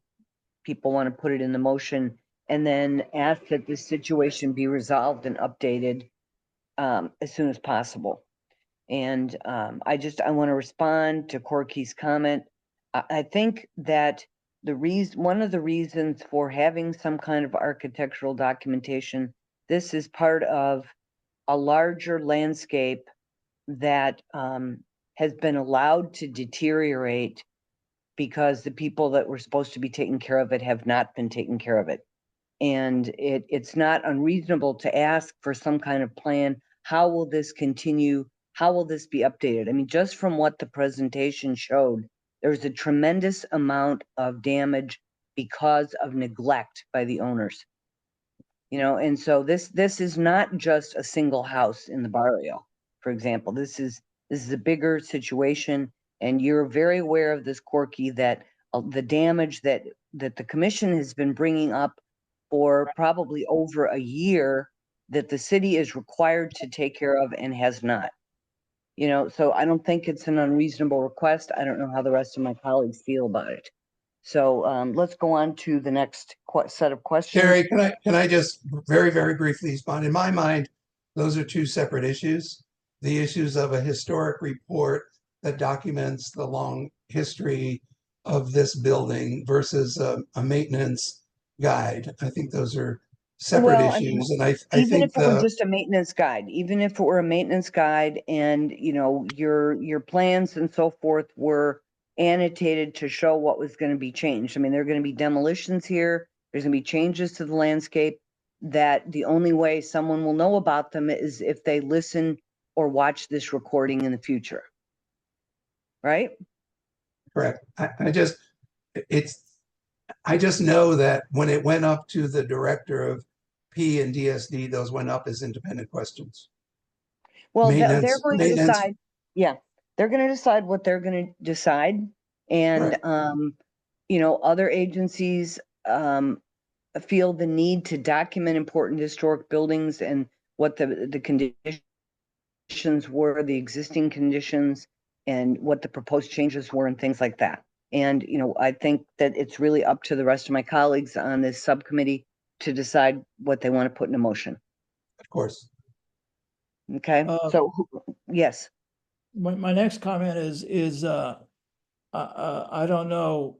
people want to put it in the motion, and then ask that this situation be resolved and updated as soon as possible. And I want to respond to Corky's comment. I think that one of the reasons for having some kind of architectural documentation, this is part of a larger landscape that has been allowed to deteriorate because the people that were supposed to be taking care of it have not been taking care of it. And it's not unreasonable to ask for some kind of plan. How will this continue? How will this be updated? I mean, just from what the presentation showed, there's a tremendous amount of damage because of neglect by the owners. You know, and so this is not just a single house in the barrio, for example. This is a bigger situation, and you're very aware of this, Corky, that the damage that the commission has been bringing up for probably over a year that the city is required to take care of and has not. You know, so I don't think it's an unreasonable request. I don't know how the rest of my colleagues feel about it. So let's go on to the next set of questions. Terry, can I just very, very briefly respond? In my mind, those are two separate issues. The issues of a historic report that documents the long history of this building versus a maintenance guide. I think those are separate Well, I mean, issues. And I even think if it were just a maintenance guide, even if it were a maintenance guide and, you know, your plans and so forth were annotated to show what was going to be changed. I mean, there are going to be demolitions here. There's going to be changes to the landscape that the only way someone will know about them is if they listen or watch this recording in the future. Right? correct. I just know that when it went up to the director of P and DSD, those went up as independent questions. Well, they're Maintenance- going to maintenance- decide. Yeah, they're going to decide what they're going to decide, and you know, other agencies feel the need to document important historic buildings and what the conditions were, the existing conditions, and what the proposed changes were, and things like that. And you know, I think that it's really up to the rest of my colleagues on this subcommittee to decide what they want to put in a motion. Of course. Okay, so yes. My next comment is I don't know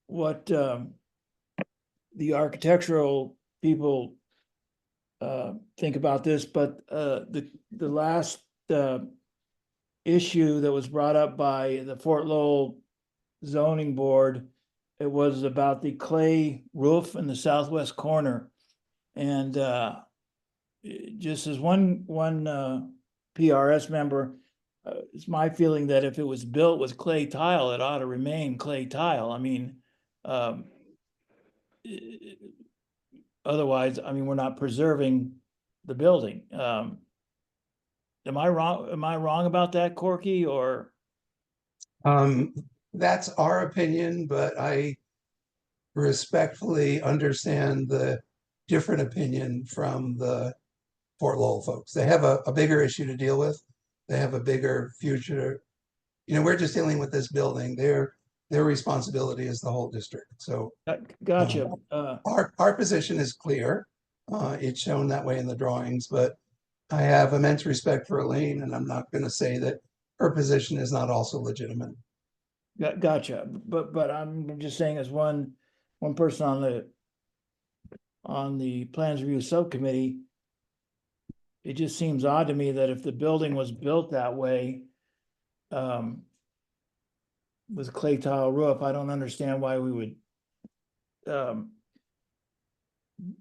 what the architectural people think about this, but the last issue that was brought up by the Fort Lowell zoning board, it was about the clay roof in the southwest corner. And just as one PRS member, it's my feeling that if it was built with clay tile, it ought to remain clay tile. I mean, otherwise, I mean, we're not preserving the building. Am I wrong? Am I wrong about that, Corky, or? That's our opinion, but I respectfully understand the different opinion from the Fort Lowell folks. They have a bigger issue to deal with. They have a bigger future. You know, we're just dealing with this building. Their responsibility is the whole district. So Gotcha. Our position is clear. It's shown that way in the drawings, but I have immense respect for Elaine, and I'm not going to say that her position is not also legitimate. Gotcha. But I'm just saying, as one person on the plans review subcommittee, it just seems odd to me that if the building was built that way, with clay tile roof, I don't understand why we would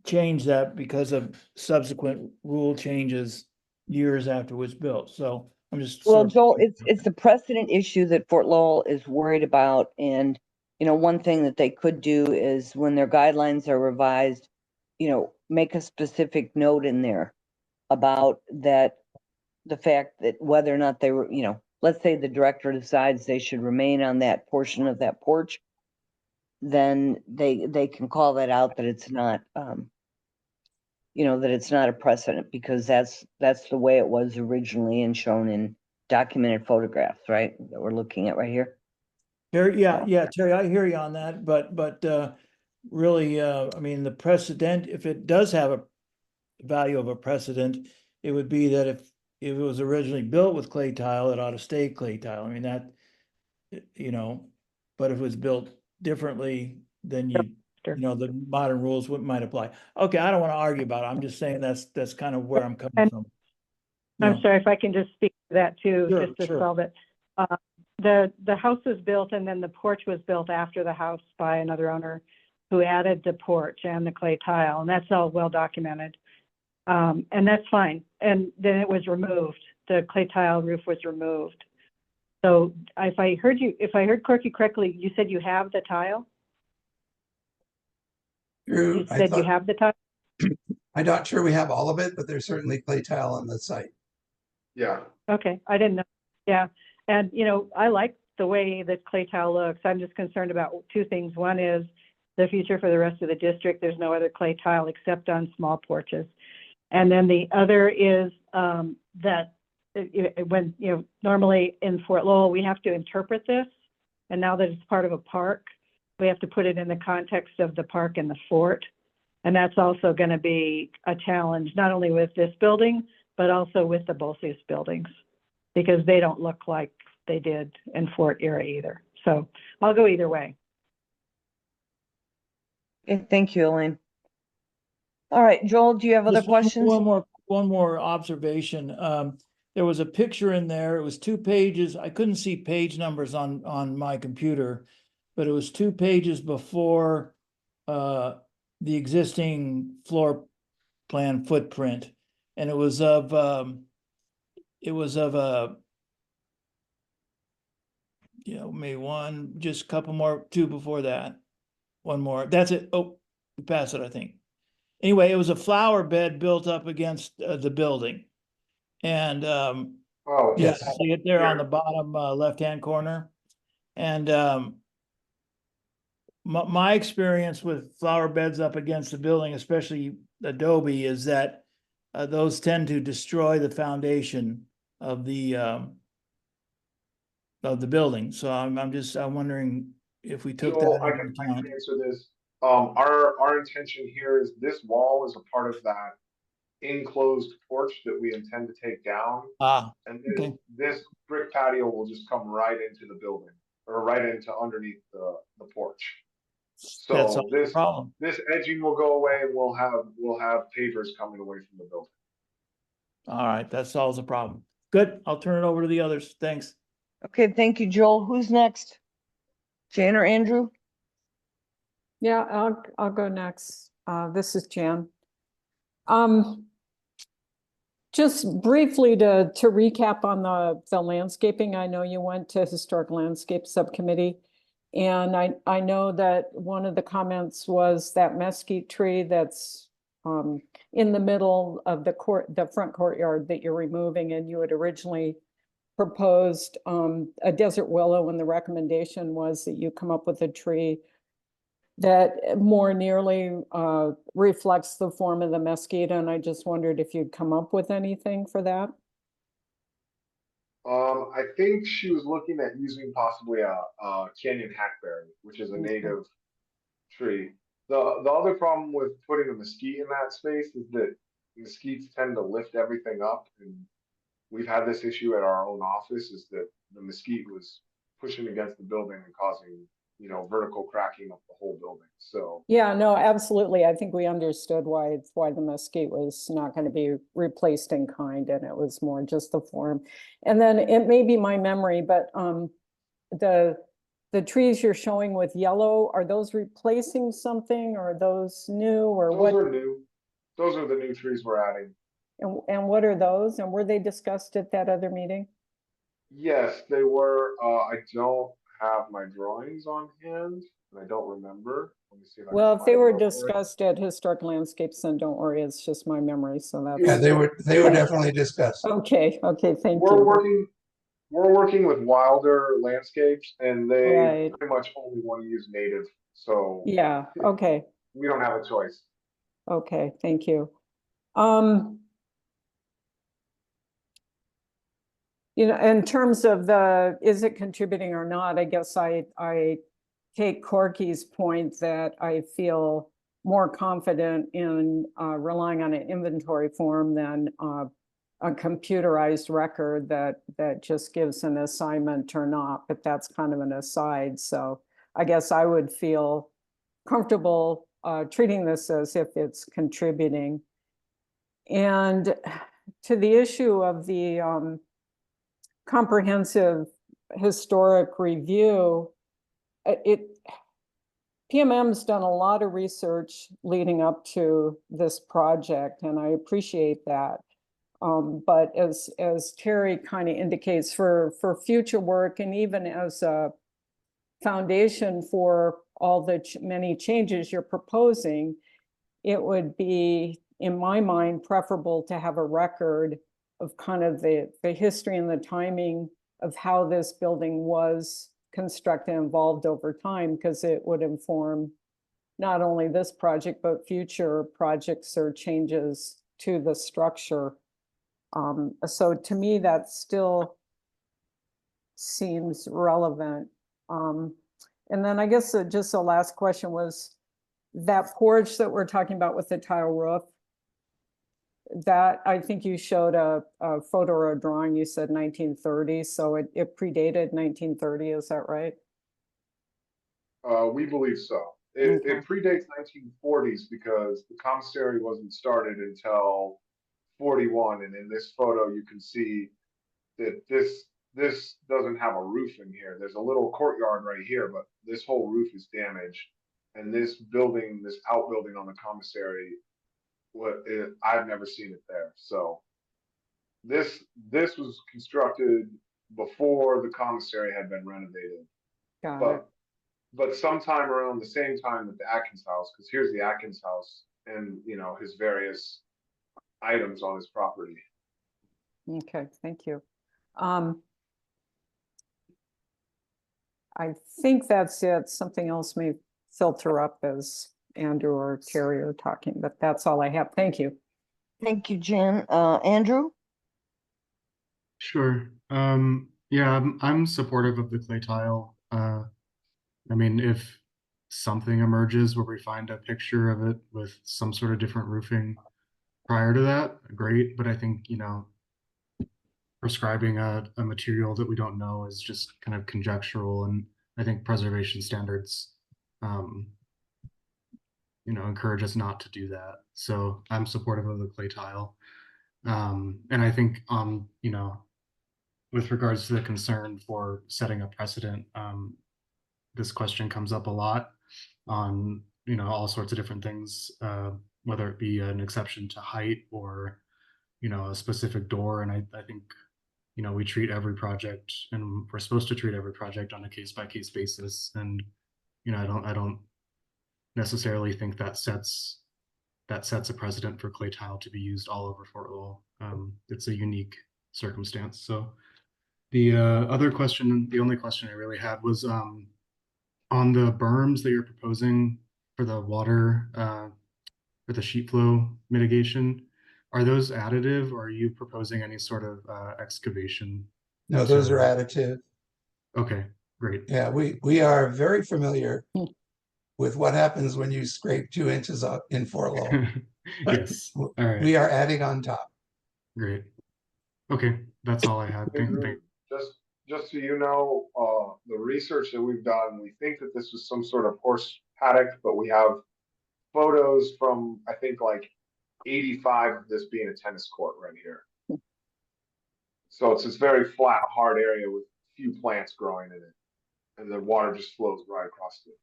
change that because of subsequent rule changes years after it was built. So I'm just. Well, Joel, it's the precedent issue that Fort Lowell is worried about. And, you know, one thing that they could do is when their guidelines are revised, you know, make a specific note in there about that, the fact that whether or not they were, you know, let's say the director decides they should remain on that portion of that porch, then they can call that out, that it's not, you know, that it's not a precedent, because that's the way it was originally and shown in documented photographs, right? That we're looking at right here. Terry, yeah, Terry, I hear you on that, but really, I mean, the precedent, if it does have a value of a precedent, it would be that if it was originally built with clay tile, it ought to stay clay tile. I mean, that, you know, but if it was built differently, then you know, the modern rules might apply. Okay, I don't want to argue about it. I'm just saying that's kind of where I'm coming from. I'm sorry if I can just speak to that too, Sure, just to sure. solve it. The house was built and then the porch was built after the house by another owner who added the porch and the clay tile, and that's all well documented. And that's fine. And then it was removed. The clay tile roof was removed. So if I heard Corky correctly, you said you have the tile? Drew, You said you have the tile? I'm not sure we have all of it, but there's certainly clay tile on the site. Yeah. Okay, I didn't know. Yeah, and you know, I like the way that clay tile looks. I'm just concerned about two things. One is the future for the rest of the district. There's no other clay tile except on small porches. And then the other is that when, normally in Fort Lowell, we have to interpret this. And now that it's part of a park, we have to put it in the context of the park and the fort. And that's also going to be a challenge, not only with this building, but also with the Bolsius buildings, because they don't look like they did in Fort Erie either. So I'll go either way. Okay, thank you, Elaine. All right, Joel, do you have other Just questions? One more observation. There was a picture in there. It was 2 pages. I couldn't see page numbers on my computer, but it was 2 pages before the existing floor plan footprint, and it was of a maybe one, just a couple more, 2 before that, one more. That's it. Oh, we passed it, I think. Anyway, it was a flower bed built up against the building. And Oh, yeah, yes. see it there on Here. the bottom left-hand corner. And my experience with flower beds up against the building, especially adobe, is that those tend to destroy the foundation of the building. So I'm wondering if we took Joel, that I into can account. answer this. Our intention here is this wall is a part of that enclosed porch that we intend to take down. And okay. this brick patio will just come right into the building, or right into underneath the porch. That's So not a problem. this edging will go away, and we'll have pavers coming away from the building. All right, that solves the problem. Good. I'll turn it over to the others. Thanks. Okay, thank you, Joel. Who's next? Jan or Andrew? Yeah, I'll go next. This is Jan. Just briefly to recap on the landscaping, I know you went to Historic Landscape Subcommittee, and I know that one of the comments was that mesquite tree that's in the middle of the front courtyard that you're removing, and you had originally proposed a desert willow, and the recommendation was that you come up with a tree that more nearly reflects the form of the mesquite, and I just wondered if you'd come up with anything for that. I think she was looking at using possibly a canyon hackberry, which is a native tree. The other problem with putting a mesquite in that space is that mesquites tend to lift everything up, and we've had this issue at our own office, is that the mesquite was pushing against the building and causing vertical cracking of the whole building. So yeah, no, absolutely. I think we understood why the mesquite was not going to be replaced in kind, and it was more just the form. And then it may be my memory, but the trees you're showing with yellow, are those replacing something, or are those new, or those what? are new. Those are the new trees we're adding. And what are those? And were they discussed at that other meeting? Yes, they were. I don't have my drawings on hand, and I don't remember. Let me see if I Well, can if they find were them real quick. discussed at Historic Landscapes, then don't worry, it's just my memory. So that's Yeah, they were definitely discussed. okay. Okay, thank We're you. working with Wilder Landscapes, and they Right. pretty much only want to use native. So Yeah, okay. we don't have a choice. Okay, thank you. In terms of is it contributing or not, I guess I take Corky's point that I feel more confident in relying on an inventory form than a computerized record that just gives an assignment or not, but that's kind of an aside. So I guess I would feel comfortable treating this as if it's contributing. And to the issue of the comprehensive historic review, PMM's done a lot of research leading up to this project, and I appreciate that. But as Terry kind of indicates, for future work, and even as a foundation for all the many changes you're proposing, it would be, in my mind, preferable to have a record of kind of the history and the timing of how this building was constructed and evolved over time, because it would inform not only this project, but future projects or changes to the structure. So to me, that still seems relevant. And then I guess just the last question was that porch that we're talking about with the tile roof. That I think you showed a photo or a drawing, you said 1930, so it predated 1930, is that right? We believe so. Okay. It predates 1940s because the commissary wasn't started until 41, and in this photo you can see that this doesn't have a roof in here. There's a little courtyard right here, but this whole roof is damaged. And this building, this outbuilding on the commissary, I've never seen it there. So this was constructed before the commissary had been renovated. Got it. But sometime around the same time with the Atkins house, because here's the Atkins house and his various items on his property. Okay, thank you. I think that's it. Something else may filter up as Andrew or Terry are talking, but that's all I have. Thank you. Thank you, Jen. Andrew? Sure. Yeah, I'm supportive of the clay tile. I mean, if something emerges where we find a picture of it with some sort of different roofing prior to that, great. But I think, prescribing a material that we don't know is just kind of conjectural, and I think preservation standards, encourage us not to do that. So I'm supportive of the clay tile. And I think with regards to the concern for setting a precedent, this question comes up a lot on, all sorts of different things, whether it be an exception to height or, a specific door. And I think, we treat every project, and we're supposed to treat every project on a case-by-case basis. And, I don't necessarily think that sets a precedent for clay tile to be used all over Fort Lowell. It's a unique circumstance. So the other question, the only question I really had was on the berms that you're proposing for the water, for the sheet flow mitigation. Are those additive, or are you proposing any sort of excavation? No, those are additive. Okay, great. Yeah, we are very familiar with what happens when you scrape 2 inches up in Fort Lowell. Yes. All right. We are adding on top. Great. Okay, that's all I had. Just so you know, the research that we've done, we think that this was some sort of horse paddock, but we have photos from, I think, like 85 of this being a tennis court right here. So it's this very flat, hard area with few plants growing in it, and the water just flows right across it.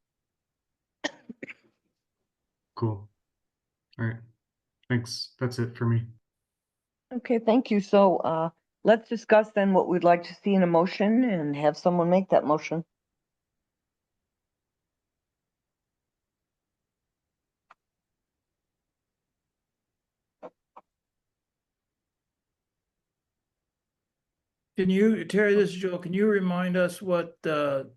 Cool. All right. Thanks. That's it for me. Okay, thank you. So let's discuss then what we'd like to see in a motion and have someone make that motion. Can you, Terry, this is Joe, can you remind us what the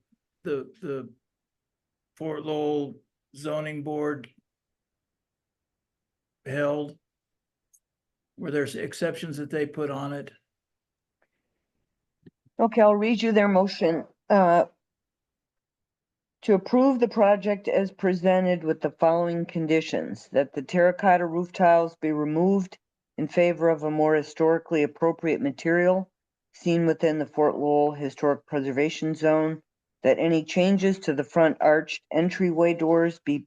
Fort Lowell zoning board held? Were there exceptions that they put on it? Okay, I'll read you their motion. To approve the project as presented with the following conditions: that the terracotta roof tiles be removed in favor of a more historically appropriate material seen within the Fort Lowell Historic Preservation Zone, that any changes to the front arched entryway doors be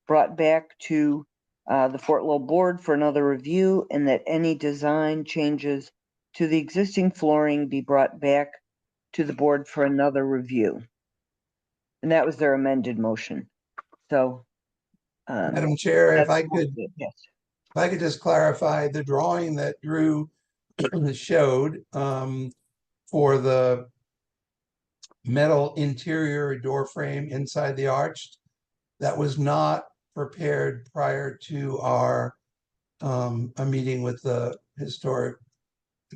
brought back to the Fort Lowell board for another review, and that any design changes to the existing flooring be brought back to the board for another review. And that was their amended motion. So, Madam Chair, if I could, yes. if I could just clarify the drawing that Drew showed for the metal interior door frame inside the arched, that was not prepared prior to our a meeting with the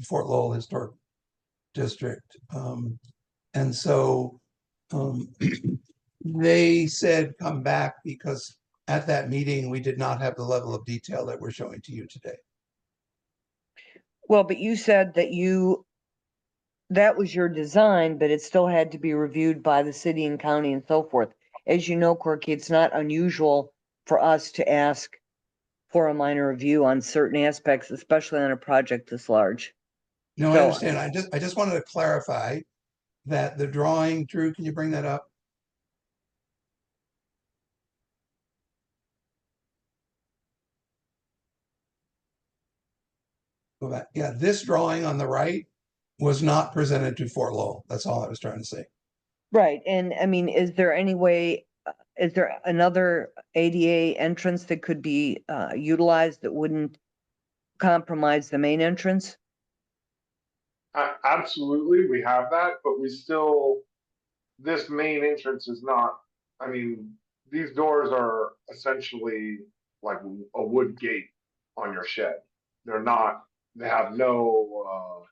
Fort Lowell Historic District. And so they said come back because at that meeting, we did not have the level of detail that we're showing to you today. Well, but you said that that was your design, but it still had to be reviewed by the city and county and so forth. As you know, Corky, it's not unusual for us to ask for a minor review on certain aspects, especially on a project this large. No, I So- understand. I just wanted to clarify that the drawing, Drew, can you bring that up? Go back. Yeah, this drawing on the right was not presented to Fort Lowell. That's all I was trying to say. Right, and I mean, is there any way, is there another ADA entrance that could be utilized that wouldn't compromise the main entrance? Absolutely, we have that, but we still, this main entrance is not, I mean, these doors are essentially like a wood gate on your shed. They're not, they have no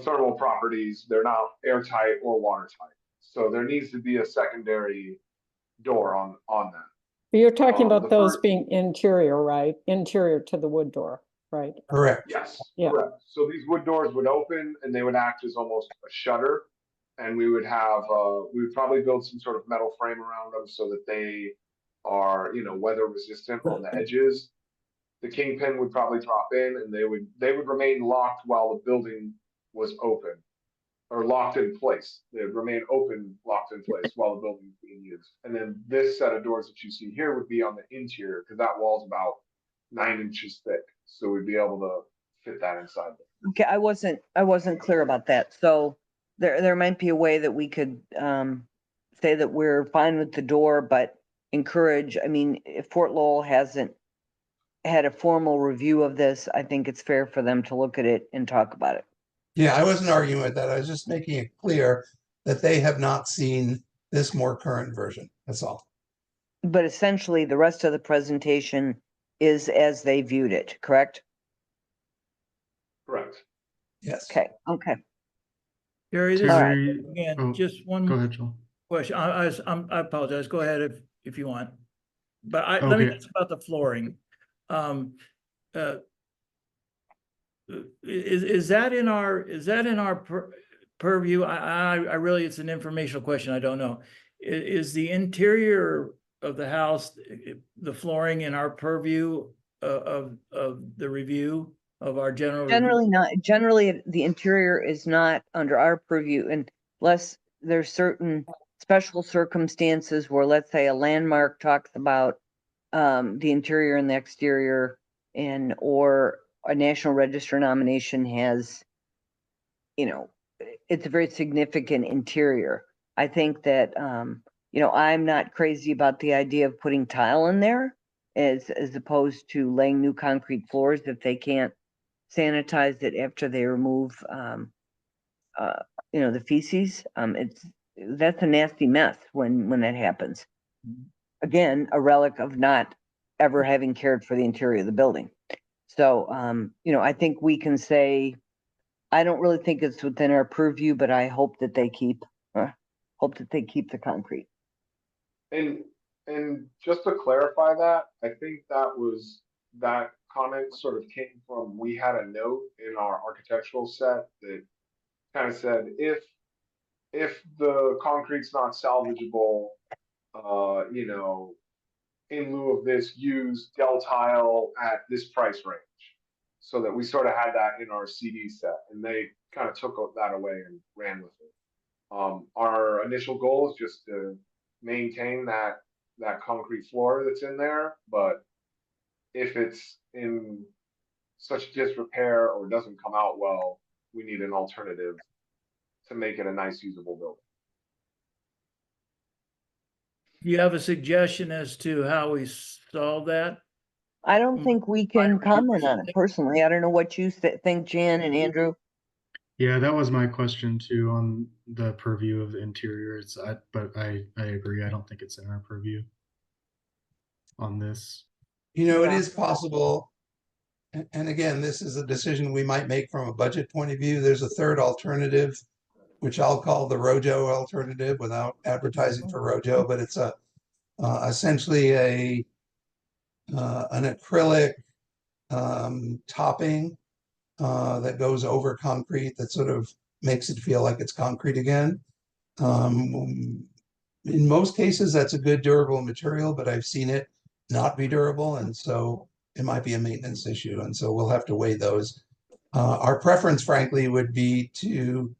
thermal properties. They're not airtight or watertight. So there needs to be a secondary door on that. You're talking the about those first- being interior, right? Interior to the wood door, right? Correct. Yes, Yeah. correct. So these wood doors would open and they would act as almost a shutter. And we would have, we would probably build some sort of metal frame around them so that they are, weather resistant on the edges. The kingpin would probably drop in and they would remain locked while the building was open or locked in place. They would remain open, locked in place while the building was being used. And then this set of doors that you see here would be on the interior because that wall's about 9 inches thick. So we'd be able to fit that inside there. Okay, I wasn't clear about that. So there might be a way that we could say that we're fine with the door, but encourage, I mean, if Fort Lowell hasn't had a formal review of this, I think it's fair for them to look at it and talk about it. Yeah, I wasn't arguing with that. I was just making it clear that they have not seen this more current version. That's all. But essentially, the rest of the presentation is as they viewed it, correct? Correct. Yes. Okay. Gary, this Terry, is, again, oh, just one go ahead, Joel. question. I apologize. Go ahead if you want. But let me Okay. ask about the flooring. Is that in our purview? I really, it's an informational question. I don't know. Is the interior of the house, the flooring in our purview of the review of our general review? Generally not. Generally, the interior is not under our purview unless there's certain special circumstances where, let's say, a landmark talks about the interior and the exterior, or a National Register nomination has, it's a very significant interior. I think that, I'm not crazy about the idea of putting tile in there as opposed to laying new concrete floors if they can't sanitize it after they remove, the feces. That's a nasty mess when that happens. Again, a relic of not ever having cared for the interior of the building. So, I think we can say, I don't really think it's within our purview, but I hope that they keep the concrete. And just to clarify that, I think that comment sort of came from, we had a note in our architectural set that kind of said, if the concrete's not salvageable, in lieu of this, use Del tile at this price range. So that we sort of had that in our CD set, and they kind of took that away and ran with it. Our initial goal is just to maintain that concrete floor that's in there, but if it's in such disrepair or doesn't come out well, we need an alternative to make it a nice, usable building. Do you have a suggestion as to how we solve that? I don't think we can comment on it personally. I don't know what you think, Jan and Andrew. Yeah, that was my question too on the purview of the interior. But I agree. I don't think it's in our purview on this. It is possible. And again, this is a decision we might make from a budget point of view. There's a third alternative, which I'll call the Rojo alternative without advertising for Rojo, but it's a essentially an acrylic topping that goes over concrete that sort of makes it feel like it's concrete again. In most cases, that's a good durable material, but I've seen it not be durable, and so it might be a maintenance issue, and so we'll have to weigh those. Our preference, frankly, would be to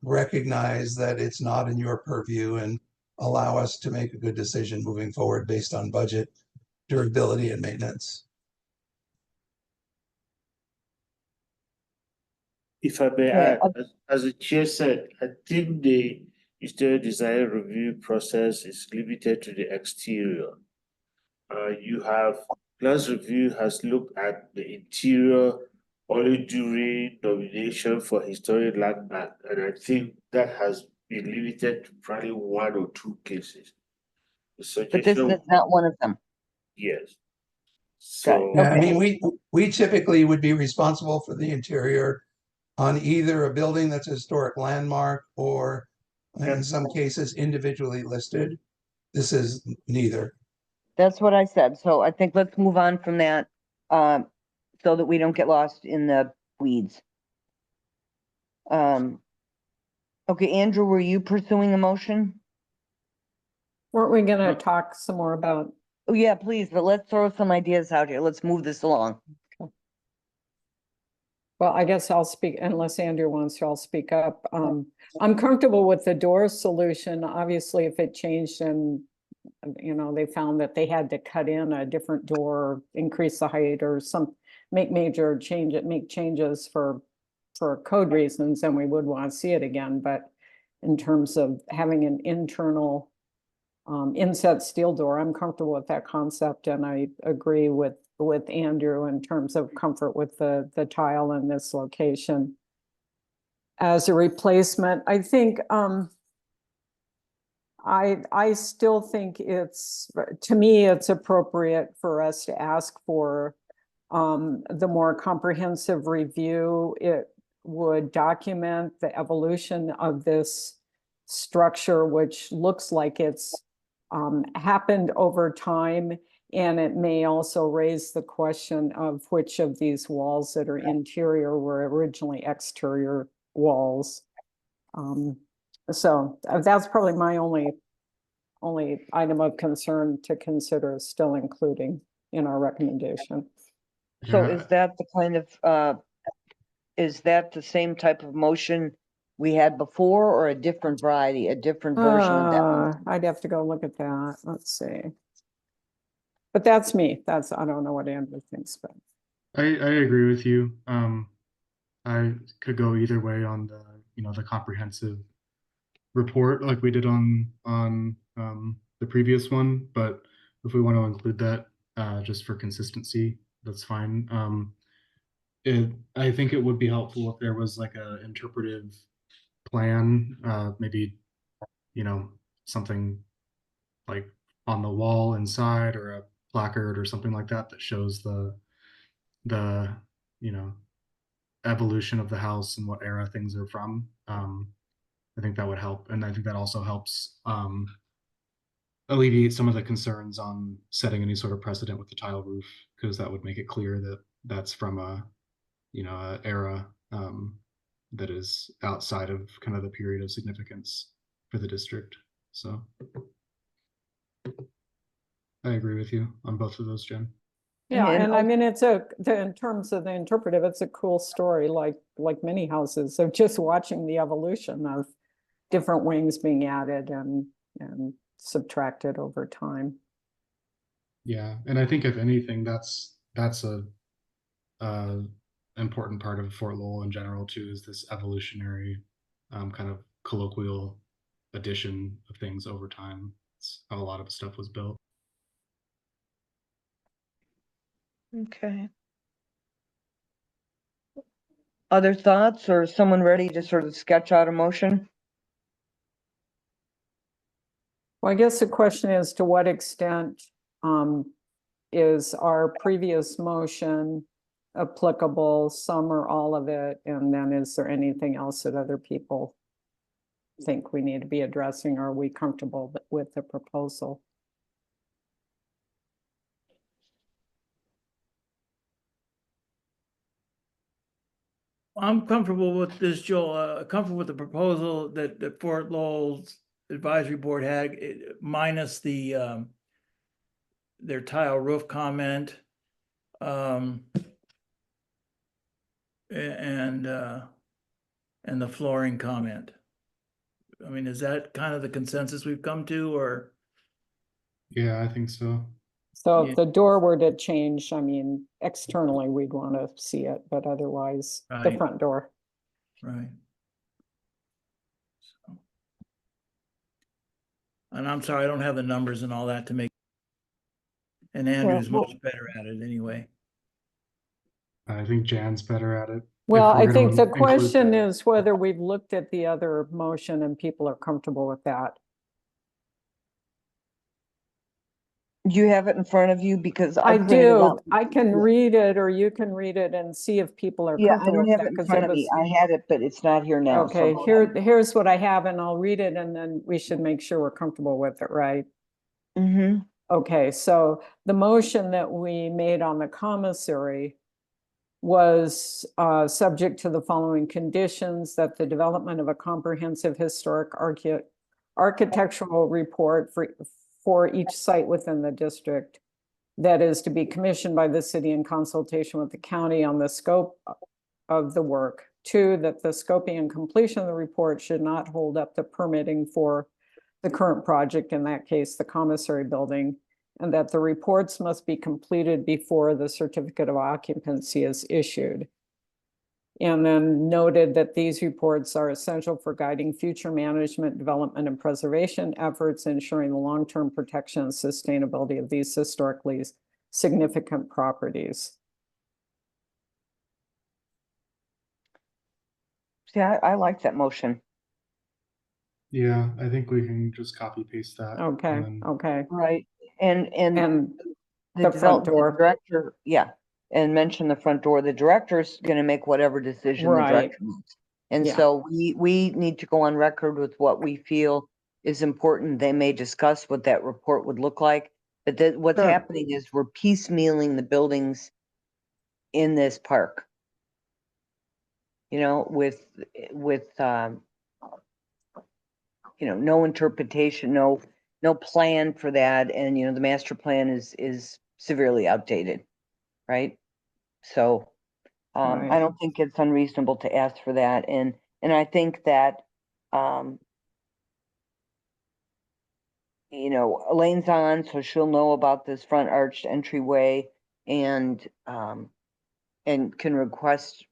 recognize that it's not in your purview and allow us to make a good decision moving forward based on budget, durability, and maintenance. If I may add, as the chair said, I think the exterior design review process is limited to the exterior. You have, plans review has looked at the interior only during nomination for historic landmark, and I think that has been limited to probably 1 or 2 cases. The But this is suggestion, not one of them. yes. Got it. So, Yeah, I mean, we typically would be responsible for the interior on either a building that's a historic landmark or in some cases individually listed. This is neither. That's what I said. So I think let's move on from that, so that we don't get lost in the weeds. Okay, Andrew, were you pursuing a motion? Weren't we gonna talk some more about? Oh, yeah, please, but let's throw some ideas out here. Let's move this along. Well, I guess I'll speak, unless Andrew wants to, I'll speak up. I'm comfortable with the door solution. Obviously, if it changed and, you know, they found that they had to cut in a different door, increase the height or make changes for code reasons, then we would want to see it again. But in terms of having an internal inset steel door, I'm comfortable with that concept, and I agree with Andrew in terms of comfort with the tile in this location. As a replacement, I think I still think to me it's appropriate for us to ask for the more comprehensive review. It would document the evolution of this structure, which looks like it's happened over time, and it may also raise the question of which of these walls that are interior were originally exterior walls. So that's probably my only item of concern to consider still including in our recommendation. So is that the kind of, is that the same type of motion we had before, or a different variety, a different version of that? I'd have to go look at that. Let's see. But that's me. I don't know what Andrew thinks, but. I agree with you. I could go either way on the comprehensive report like we did on the previous one, but if we want to include that just for consistency, that's fine. I think it would be helpful if there was like a interpretive plan, maybe something like on the wall inside, or a placard or something like that shows the evolution of the house and what era things are from. I think that would help, and I think that also helps alleviate some of the concerns on setting any sort of precedent with the tile roof, because that would make it clear that that's from a era that is outside of kind of the period of significance for the district. So I agree with you on both of those, Jen. Yeah, and I mean, in terms of the interpretive, it's a cool story, like many houses. So just watching the evolution of different wings being added and subtracted over time. Yeah, and I think if anything, that's a important part of Fort Lowell in general too, is this evolutionary kind of colloquial addition of things over time. It's how a lot of stuff was built. Okay. Other thoughts, or someone ready to sort of sketch out a motion? Well, I guess the question is, to what extent is our previous motion applicable, some or all of it? And then is there anything else that other people think we need to be addressing? Or are we comfortable with the proposal? I'm comfortable with this, Joel, comfortable with the proposal that Fort Lowell's advisory board had, minus the, their tile roof comment. And the flooring comment. I mean, is that kind of the consensus we've come to, or? Yeah, I think so. So Yeah. if the door were to change, I mean, externally, we'd want to see it, but otherwise, the Right. front door. Right. So. And I'm sorry, I don't have the numbers and all that to make. And Andrew's much better at it anyway. I think Jan's better at it. Well, if we're I gonna think the include question that. is whether we've looked at the other motion and people are comfortable with that. You have it in front of you because I I printed it do. out. I can read it, or you can read it and see if people are Yeah, I comfortable don't with have that. it in 'Cause front it of me. was- I had it, but it's not here now. so Okay, go ahead. here's what I have, and I'll read it, and then we should make sure we're comfortable with it, right? Mm-hmm. Okay, so the motion that we made on the commissary was subject to the following conditions: that the development of a comprehensive historic architectural report for each site within the district that is to be commissioned by the city in consultation with the county on the scope of the work. 2, that the scoping and completion of the report should not hold up the permitting for the current project, in that case, the commissary building, and that the reports must be completed before the certificate of occupancy is issued. And then noted that these reports are essential for guiding future management, development, and preservation efforts, ensuring the long-term protection and sustainability of these historically significant properties. See, I like that motion. Yeah, I think we can just copy paste that. Okay, and then- okay. Right. And And the the front door. director, yeah, and mention the front door. The director's gonna make whatever decision the Right. director makes. And Yeah. so we need to go on record with what we feel is important. They may discuss what that report would look like, but what's Sure. happening is we're piecemealing the buildings in this park. You know, with no interpretation, no plan for that, and the master plan is severely outdated, right? So I Right. don't think it's unreasonable to ask for that, and I think that Elaine's on, so she'll know about this front arched entryway, and can request,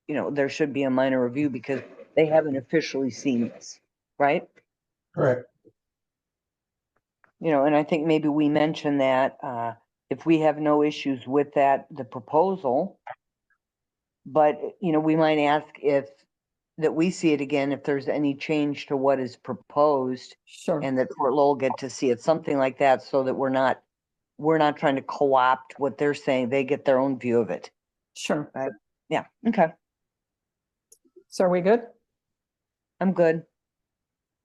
there should be a minor review because they haven't officially seen this, right? Correct. And I think maybe we mentioned that if we have no issues with the proposal, but we might ask that we see it again if there's any change to what is proposed, Sure. and that Fort Lowell get to see it, something like that, so that we're not trying to co-opt what they're saying. They get their own view of it. Sure. Yeah. Okay. So are we good? I'm good.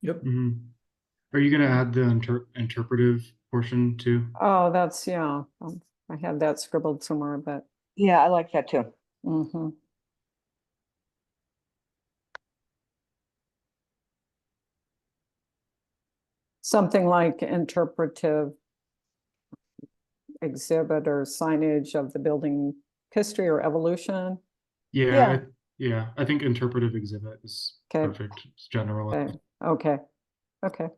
Yep. Mhm. Are you gonna add the interpretive portion too? Oh, that's, yeah. I had that scribbled somewhere, but. Yeah, I like that too. Mhm. Something like interpretive exhibit or signage of the building history or evolution. Yeah, I think interpretive exhibit is Okay. perfect. It's general. Okay. Okay.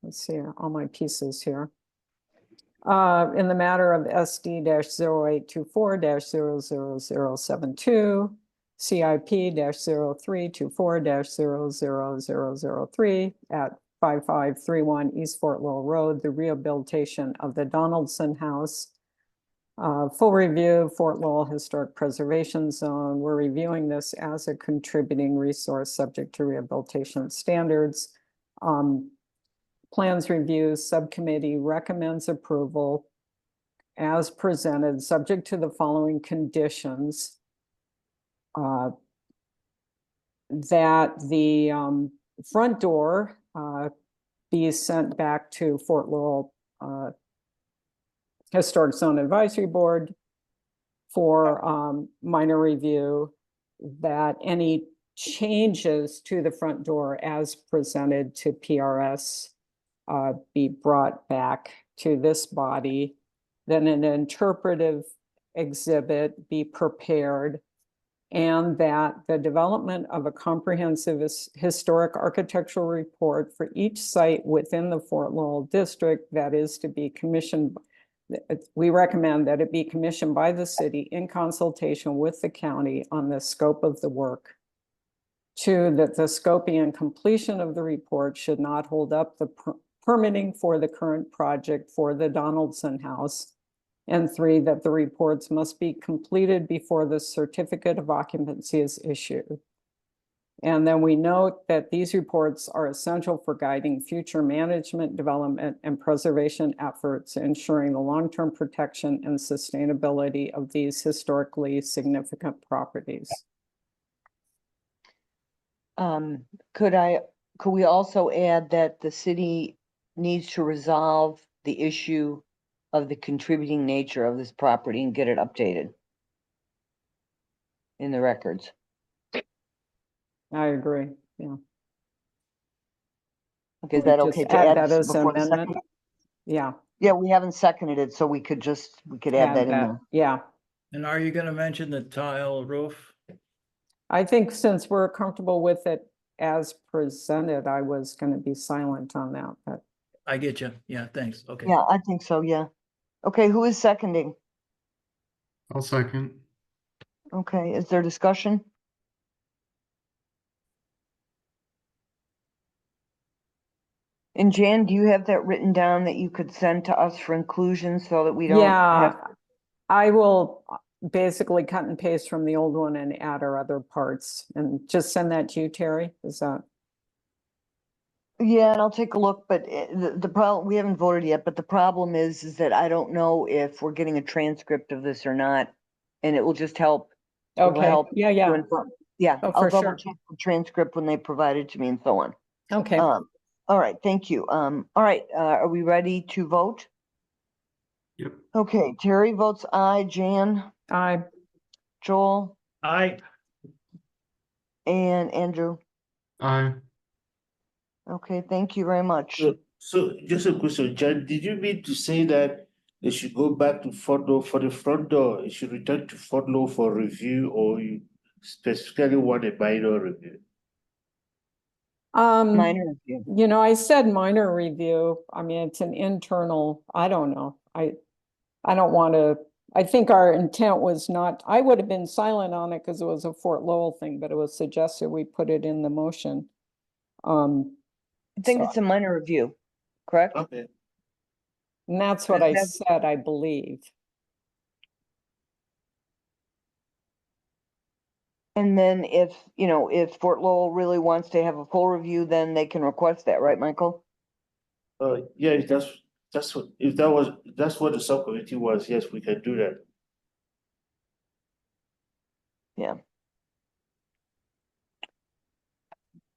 Let's see all my pieces here. In the matter of SD-0824-00072, CIP-0324-00003 at 5531 East Fort Lowell Road, the rehabilitation of the Donaldson House. Full review, Fort Lowell Historic Preservation Zone. We're reviewing this as a contributing resource subject to rehabilitation standards. Plans review subcommittee recommends approval as presented, subject to the following conditions. That the front door be sent back to Fort Lowell Historic Zone Advisory Board for minor review, that any changes to the front door as presented to PRS be brought back to this body, then an interpretive exhibit be prepared, and that the development of a comprehensive historic architectural report for each site within the Fort Lowell district that is to be commissioned. We recommend that it be commissioned by the city in consultation with the county on the scope of the work. 2, that the scoping and completion of the report should not hold up the permitting for the current project for the Donaldson House. And 3, that the reports must be completed before the certificate of occupancy is issued. And then we note that these reports are essential for guiding future management, development, and preservation efforts, ensuring the long-term protection and sustainability of these historically significant properties. Could we also add that the city needs to resolve the issue of the contributing nature of this property and get it updated in the records? I agree, yeah. Okay, is that Just okay to add add that this as an before the amendment? second? Yeah. Yeah, we haven't seconded it, so we could add that in there. Yeah, And are you gonna mention the tile roof? I think since we're comfortable with it as presented, I was gonna be silent on that, but I get you. Yeah, thanks. Okay. Yeah, I think so, yeah. Okay, who is seconding? I'll second. Okay, is there discussion? And Jan, do you have that written down that you could send to us for inclusion so that we don't have? yeah, I will basically cut and paste from the old one and add our other parts and just send that to you, Terry. Is that? Yeah, and I'll take a look, but the problem, we haven't voted yet, but the problem is that I don't know if we're getting a transcript of this or not. And it will just help. It will Okay, help yeah, to yeah, inform. Yeah, Oh, I'll for double sure. check the transcript when they provide it to me and so on. okay. All right, thank you. All right, are we ready to vote? Yep. Okay, Terry votes aye, Jan, I, Joel, I, and Andrew. Aye. Okay, thank you very much. So just a question, Jan, did you mean to say that they should go back to Fort Law for the front door? It should return to Fort Law for review, or you specifically want a minor review? Minor review. you know, I said minor review. I mean, it's an internal, I don't know. I don't want to, I think our intent was not, I would have been silent on it because it was a Fort Lowell thing, but it was suggested we put it in the motion. I think So- it's a minor review, correct? Okay. And that's what Does I that- said, I believe. And then if Fort Lowell really wants to have a full review, then they can request that, right, Michael? Yeah, that's what the subcommittee was, yes, we can do that. Yeah.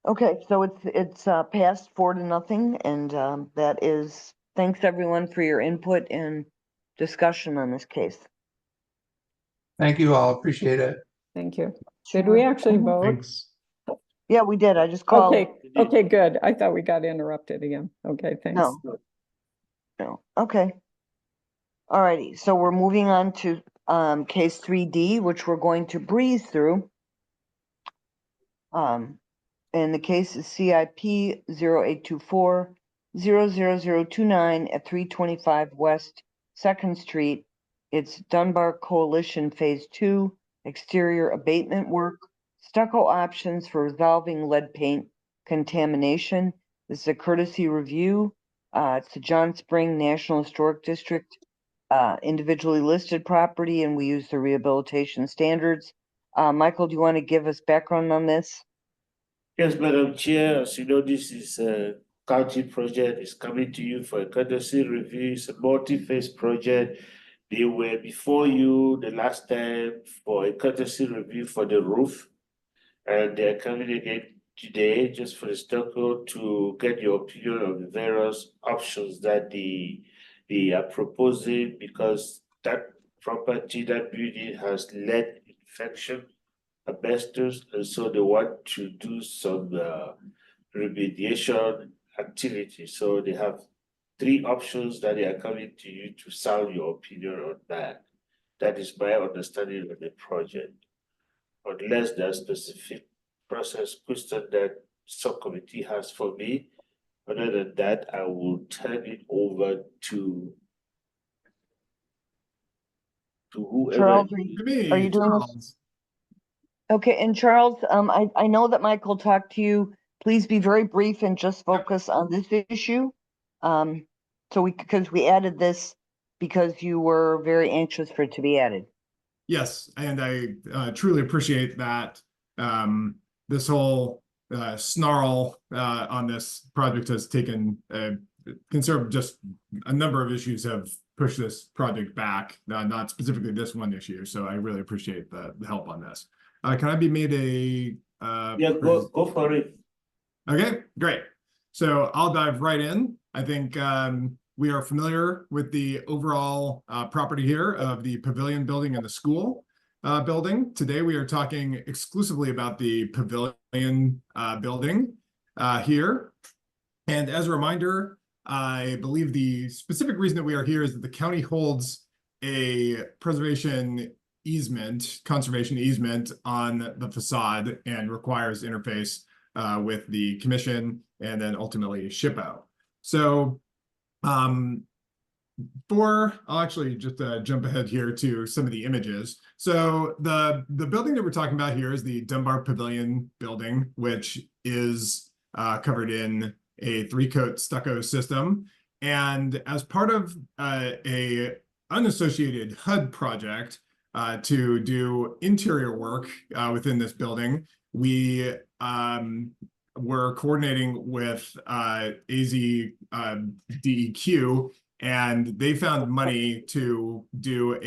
Okay, so it's passed 4-0, and that is, thanks everyone for your input and discussion on this case. Thank you all. Appreciate it. Thank you. Did we actually vote? Thanks. Yeah, we did. I just called. Okay, good. I thought we got interrupted again. Okay, thanks. No, okay. All righty, so we're moving on to case 3D, which we're going to breeze through. And the case is CIP 0824-00029 at 325 West 2nd Street. It's Dunbar Coalition Phase 2, exterior abatement work, stucco options for resolving lead paint contamination. This is a courtesy review. It's the John Spring National Historic District individually listed property, and we use the rehabilitation standards. Michael, do you want to give us background on this? Yes, Madam Chair, as you know, this is a county project. It's coming to you for a courtesy review. It's a multi-phase project. They were before you the last time for a courtesy review for the roof. And they're coming again today just for the stucco to get your opinion on the various options that the they are proposing, because that property, that building has lead infection, asbestos, and so they want to do some remediation activity. So they have three options that they are coming to you to sound your opinion on that. That is my understanding of the project. Unless there's specific process question that subcommittee has for me, other than that, I will turn it over to whoever. Charles, To me, are you doing this? Charles. Okay, and Charles, I know that Michael talked to you. Please be very brief and just focus on this issue. Because we added this because you were very anxious for it to be added. Yes, and I truly appreciate that. This whole snarl on this project has taken conservative, just a number of issues have pushed this project back, not specifically this one issue. So I really appreciate the help on this. Can I be made a Yeah, go for it. Okay, great. So I'll dive right in. I think we are familiar with the overall property here of the pavilion building and the school building. Today we are talking exclusively about the pavilion building here. And as a reminder, I believe the specific reason that we are here is that the county holds a preservation easement, conservation easement on the facade and requires interface with the commission and then ultimately SHPO. So I'll actually just jump ahead here to some of the images. So the building that we're talking about here is the Dunbar Pavilion building, which is covered in a 3-coat stucco system. And as part of a unassociated HUD project to do interior work within this building, we were coordinating with AZDEQ, and they found money to do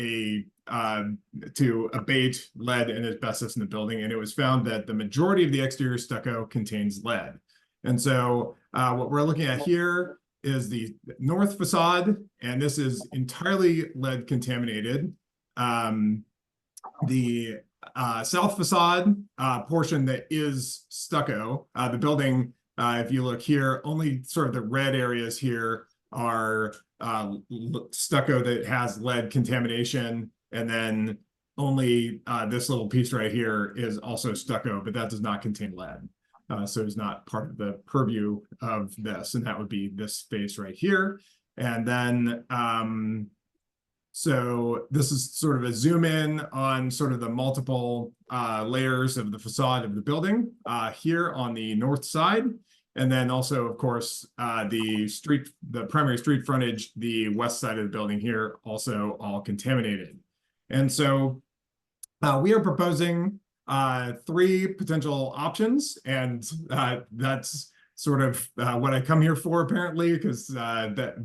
to abate lead and asbestos in the building. And it was found that the majority of the exterior stucco contains lead. And so what we're looking at here is the north facade, and this is entirely lead contaminated. The south facade portion that is stucco, the building, if you look here, only sort of the red areas here are stucco that has lead contamination, and then only this little piece right here is also stucco, but that does not contain lead. So it's not part of the purview of this, and that would be this space right here. And then so this is sort of a zoom in on sort of the multiple layers of the facade of the building here on the north side. And then also, of course, the primary street frontage, the west side of the building here, also all contaminated. And so we are proposing 3 potential options, and that's sort of what I come here for, apparently, because that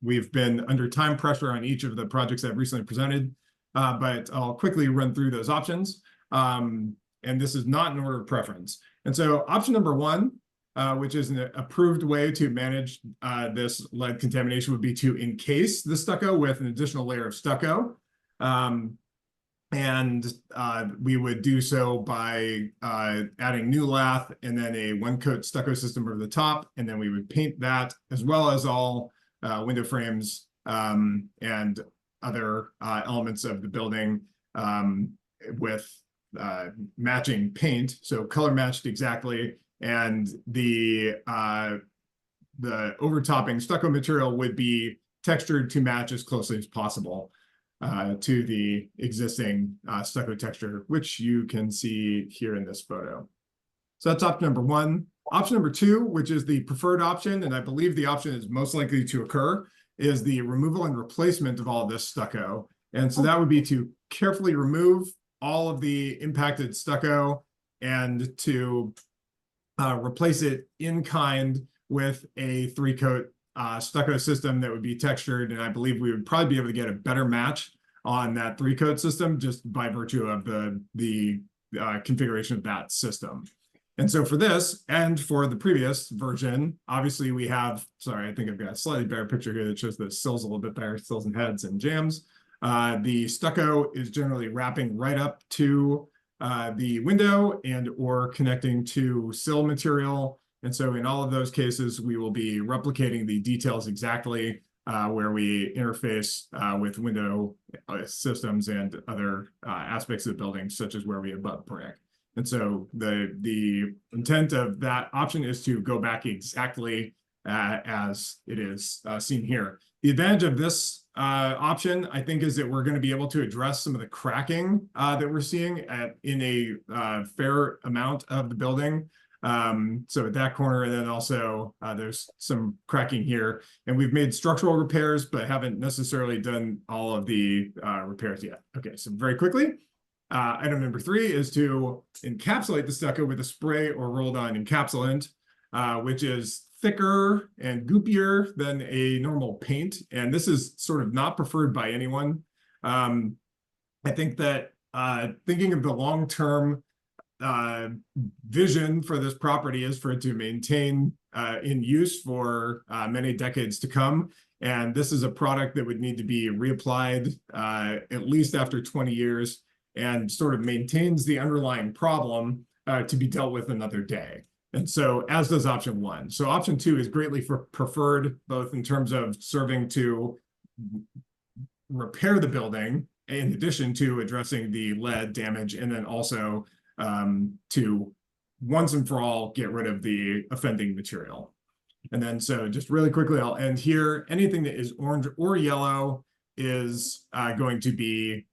we've been under time pressure on each of the projects I've recently presented, but I'll quickly run through those options. And this is not in order of preference. And so option number 1, which is an approved way to manage this lead contamination, would be to encase the stucco with an additional layer of stucco. And we would do so by adding new lath and then a 1-coat stucco system over the top, and then we would paint that, as well as all window frames and other elements of the building with matching paint, so color matched exactly. And the overtopping stucco material would be textured to match as closely as possible to the existing stucco texture, which you can see here in this photo. So that's option number 1. Option number 2, which is the preferred option, and I believe the option is most likely to occur, is the removal and replacement of all of this stucco. And so that would be to carefully remove all of the impacted stucco and to replace it in kind with a 3-coat stucco system that would be textured. And I believe we would probably be able to get a better match on that 3-coat system just by virtue of the configuration of that system. And so for this and for the previous version, obviously we have, sorry, I think I've got a slightly better picture here that shows the sills a little bit better, sills and heads and jambs. The stucco is generally wrapping right up to the window and or connecting to sill material. And so in all of those cases, we will be replicating the details exactly where we interface with window systems and other aspects of the building, such as where we abut brick. And so the intent of that option is to go back exactly as it is seen here. The advantage of this option, I think, is that we're going to be able to address some of the cracking that we're seeing in a fair amount of the building. So at that corner, and then also there's some cracking here, and we've made structural repairs, but haven't necessarily done all of the repairs yet. Okay, so very quickly. Item number 3 is to encapsulate the stucco with a spray or rolled on encapsulant, which is thicker and goopier than a normal paint. And this is sort of not preferred by anyone. I think that thinking of the long-term vision for this property is for it to maintain in use for many decades to come. And this is a product that would need to be reapplied at least after 20 years. And sort of maintains the underlying problem to be dealt with another day. And so as does option 1. So option 2 is greatly preferred, both in terms of serving to repair the building, in addition to addressing the lead damage, and then also to once and for all get rid of the offending material. And then so just really quickly, I'll end here. Anything that is orange or yellow is going to be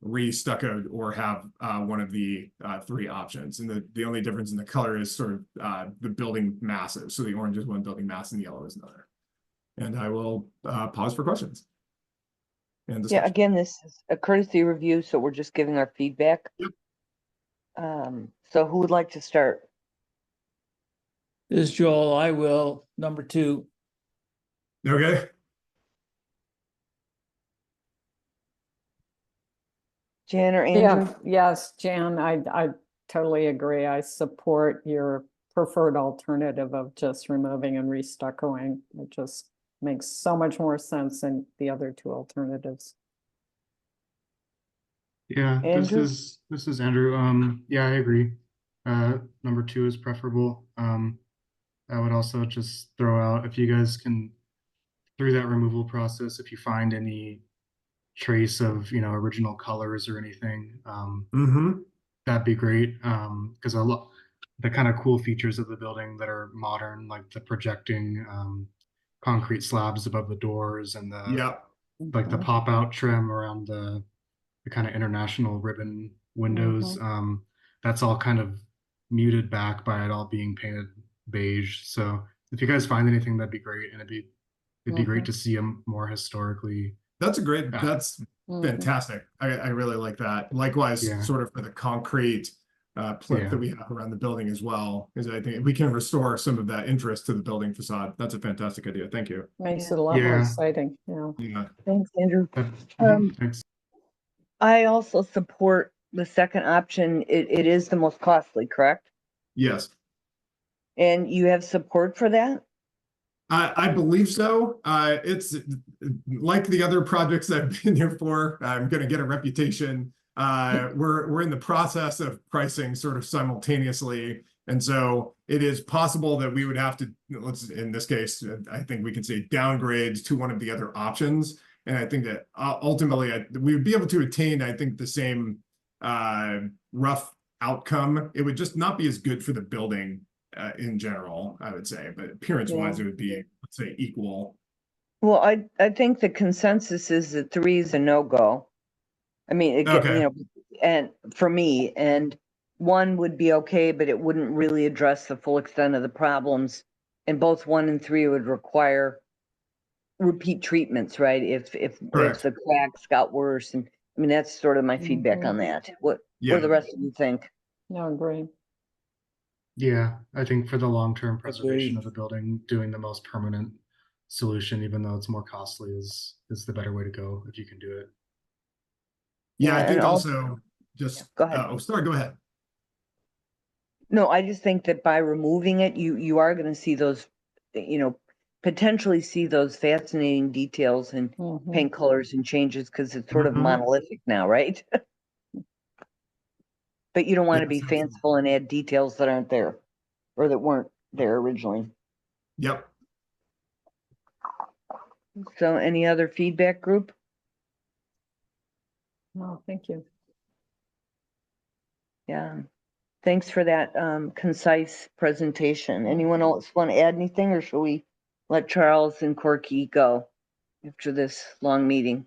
re-stuccoed or have one of the 3 options. And the only difference in the color is sort of the building masses. So the orange is one building mass and the yellow is another. And I will pause for questions. And discussion. Yeah, again, this is a courtesy review, so we're just giving our feedback. Yep. So who would like to start? This is Joel. I will. Number 2. Okay. Jan or Andrew? Yeah, yes, Jan, I totally agree. I support your preferred alternative of just removing and restuccoing. It just makes so much more sense than the other 2 alternatives. Yeah, Andrew? this is Andrew. Yeah, I agree. Number 2 is preferable. I would also just throw out, if you guys can, through that removal process, if you find any trace of original colors or anything, that'd be great. Because the kind of cool features of the building that are modern, like the projecting concrete slabs above the doors and the the pop out trim around the kind of international ribbon windows, that's all kind of muted back by it all being painted beige. So if you guys find anything, that'd be great, and it'd be great to see them more historically. That's fantastic. I really like that. Likewise, sort of for the concrete plinth that we have around the building as well, because I think we can restore some of that interest to the building facade. That's a fantastic idea. Thank you. Makes it a lot more exciting. Yeah. Thanks, Andrew. Thanks. I also support the second option. It is the most costly, correct? Yes. And you have support for that? I believe so. It's like the other projects I've been here for. I'm going to get a reputation. We're in the process of pricing sort of simultaneously, and so it is possible that we would have to, in this case, I think we can say downgrades to one of the other options. And I think that ultimately we would be able to attain, I think, the same rough outcome. It would just not be as good for the building in general, I would say, but appearance-wise, it would be, let's say, equal. Well, I think the consensus is that 3 is a no-go. I mean, and for me, and 1 would be okay, but it wouldn't really address the full extent of the problems. And both 1 and 3 would require repeat treatments, right? If the cracks got worse, and I mean, that's sort of my feedback on that. What do the rest of you think? No, agree. Yeah, I think for the long-term preservation of the building, doing the most permanent solution, even though it's more costly, is the better way to go if you can do it. Yeah, I think also just go ahead. Go ahead. No, I just think that by removing it, you are gonna see those, potentially see those fascinating details and Mhm. paint colors and changes, because it's sort of Mhm. monolithic now, right? But you don't want to be Yes, fanciful and add details that aren't there, or that weren't there originally. Yep. So any other feedback, group? No, thank you. Yeah, thanks for that concise presentation. Anyone else want to add anything, or shall we let Charles and Corky go after this long meeting?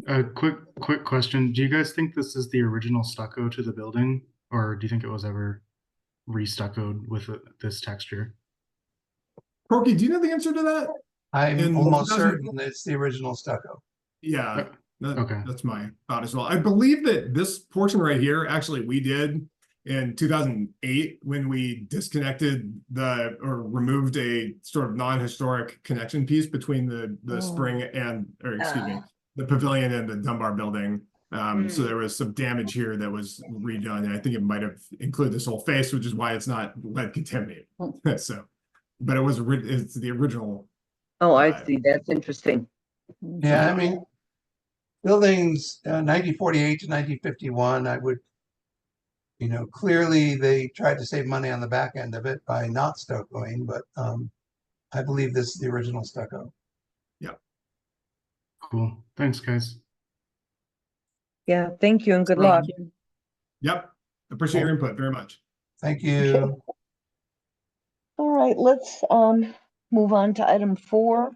A quick question. Do you guys think this is the original stucco to the building, or do you think it was ever re-stuccoed with this texture? Corky, do you know the answer to that? I'm In almost 2000 certain it's the original stucco. Yeah, Okay. that's my thought as well. I believe that this portion right here, actually, we did in 2008 when we disconnected or removed a sort of non-historic connection piece between the spring or excuse me, the pavilion and the Dunbar building. So there was some damage here that was redone, and I think it might have included this whole face, which is why it's not lead contaminated. So, but it's the original. Oh, I see. That's interesting. Yeah, I mean, buildings 1948 to 1951, I would, clearly they tried to save money on the back end of it by not stuccoing, but I believe this is the original stucco. Yeah. Cool. Thanks, guys. Yeah, thank you and good Thank luck. Yep. Appreciate your input very much. Thank you. All right, let's move on to item 4,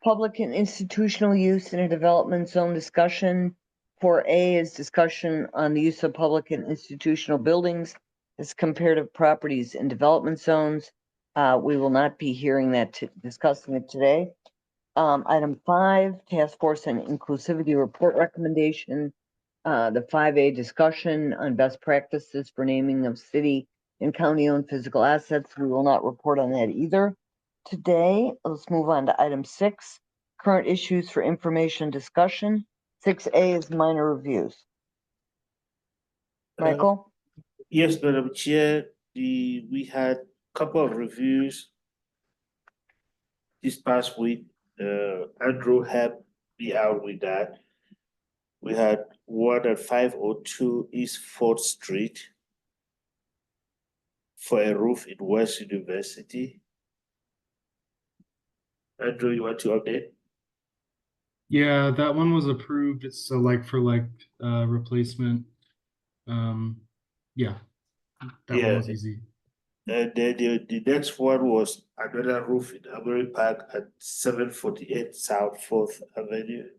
public and institutional use in a development zone discussion. 4A is discussion on the use of public and institutional buildings as comparative properties in development zones. We will not be hearing that, discussing it today. Item 5, task force and inclusivity report recommendation. The 5A discussion on best practices for naming of city and county-owned physical assets. We will not report on that either today. Let's move on to item 6, current issues for information discussion. 6A is minor reviews. Michael? Yes, Madam Chair, we had a couple of reviews this past week. Andrew helped me out with that. We had one at 502 East 4th Street for a roof in West University. Andrew, you want to update? Yeah, that one was approved. It's a like for like replacement. Yeah, that one was easy. And then the next one was another roof in Amory Park at 748 South 4th Avenue.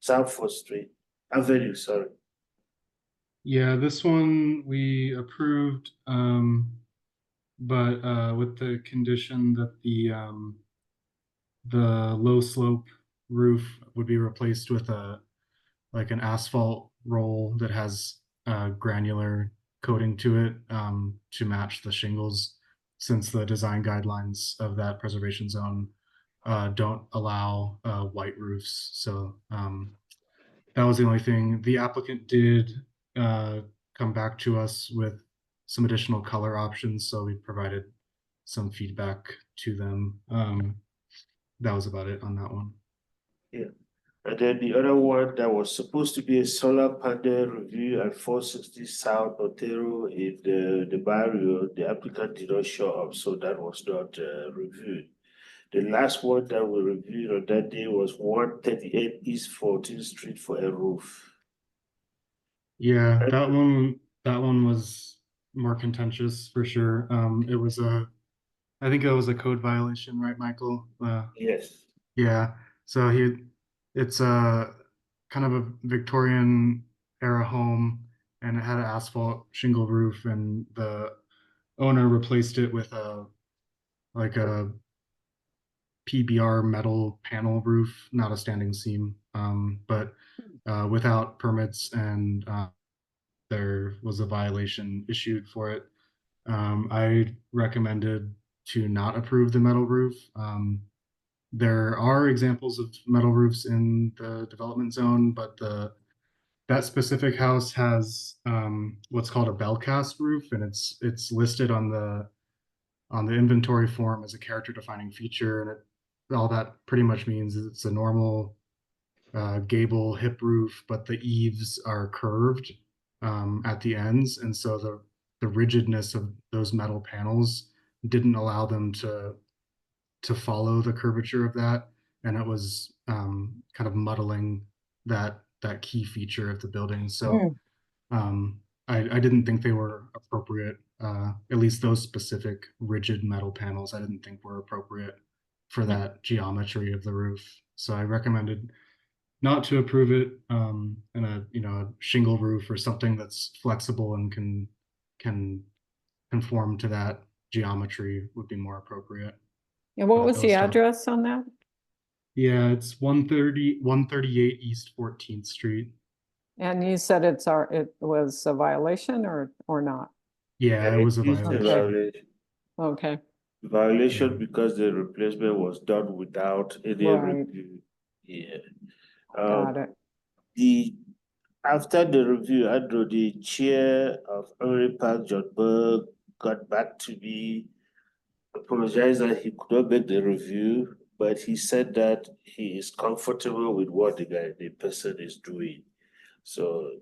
South 4th Street Avenue, sorry. Yeah, this one we approved, but with the condition that the low slope roof would be replaced with an asphalt roll that has granular coating to it to match the shingles, since the design guidelines of that preservation zone don't allow white roofs. So that was the only thing. The applicant did come back to us with some additional color options, so we provided some feedback to them. That was about it on that one. Yeah. And then the other one that was supposed to be a solar panel review at 460 South Otero in the barrio, the applicant did not show up, so that was not reviewed. The last one that we reviewed on that day was 138 East 14th Street for a roof. Yeah, that one was more contentious for sure. I think it was a code violation, right, Michael? Yes. Yeah. So it's a kind of a Victorian era home, and it had an asphalt shingle roof, and the owner replaced it with a PBR metal panel roof, not a standing seam, but without permits, and there was a violation issued for it. I recommended to not approve the metal roof. There are examples of metal roofs in the development zone, but the that specific house has what's called a bell cast roof, and it's listed on the inventory form as a character defining feature, and all that pretty much means is it's a normal gable hip roof, but the eaves are curved at the ends, and so the rigidness of those metal panels didn't allow them to follow the curvature of that, and it was kind of muddling that key feature of the building. So I didn't think they were appropriate. At least those specific rigid metal panels, I didn't think were appropriate for that geometry of the roof. So I recommended not to approve it. And a shingle roof or something that's flexible and can conform to that geometry would be more appropriate. And what was the Those stuff. address on that? Yeah, it's 138 East 14th Street. And you said it was a violation or not? Yeah, it was a is violation. Okay, Violation because the replacement was done without any Right. review. Yeah. got it. After the review, Andrew, the chair of Emery Park, John Berg, got back to me, apologized that he could not make the review, but he said that he is comfortable with what the person is doing. So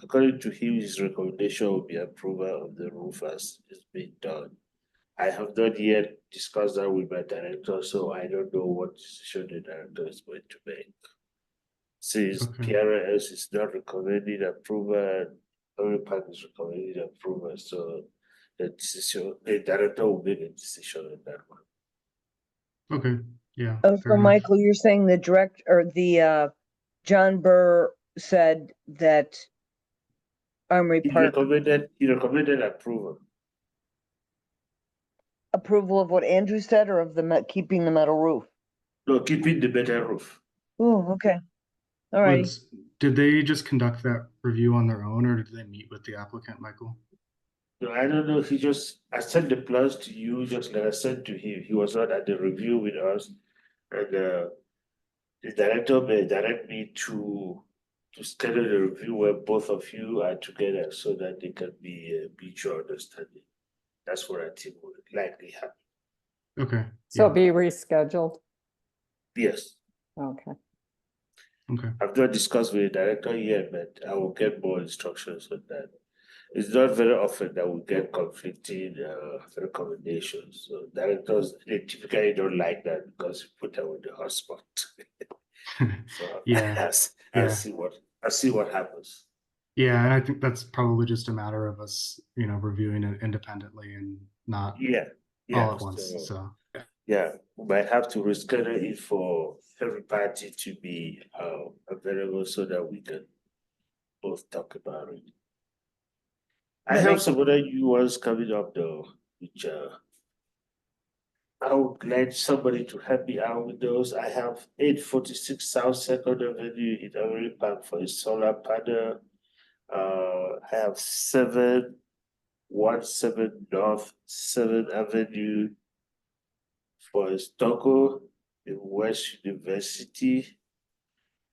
according to him, his recommendation will be approval of the roof as is being done. I have not yet discussed that with my director, so I don't know what decision the director is going to make. Since PRS is not recommending approval, every part is recommending approval, so the director will make a decision on that one. Okay, yeah. So fair enough. Michael, you're saying the John Burr said that Armory He Park recommended approval. approval of what Andrew said, or of keeping the metal roof? No, keeping the metal roof. Oh, okay. All right. Did they just conduct that review on their own, or did they meet with the applicant, Michael? No, I don't know. I sent the plans to you just like I sent to him. He was not at the review with us, and the director may direct me to schedule the review where both of you are together so that they can be mutual understanding. That's what I think would likely happen. Okay. So be rescheduled? Yes. Okay. Okay. I've not discussed with the director yet, but I will get more instructions on that. It's not very often that we get conflicting recommendations. So directors, they typically don't like that because you put them on the hot spot. So Yeah. I'll see what happens. Yeah, and I think that's probably just a matter of us, reviewing it independently and not all at once. So yeah, we might have to reschedule it for every party to be available so that we can both talk about it. I have some other new ones coming up though, which I would like somebody to help me out with those. I have 846 South 2nd Avenue in Emery Park for a solar panel. I have 717 North 7th Avenue for a stucco in West University.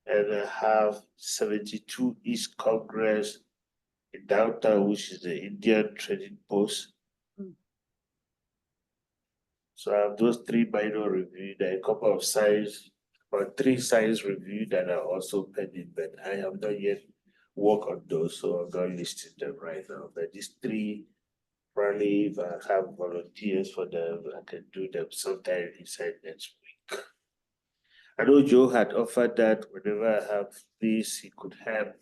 And I have 72 East Congress in downtown, which is the Indian Trading Post. So I have those three minor reviewed, there are a couple of signs, or 3 signs reviewed that are also pending, but I have not yet worked on those, so I'm not listing them right now. But these 3, probably if I have volunteers for them, I can do them sometime inside next week. I know Joe had offered that whenever I have this, he could help,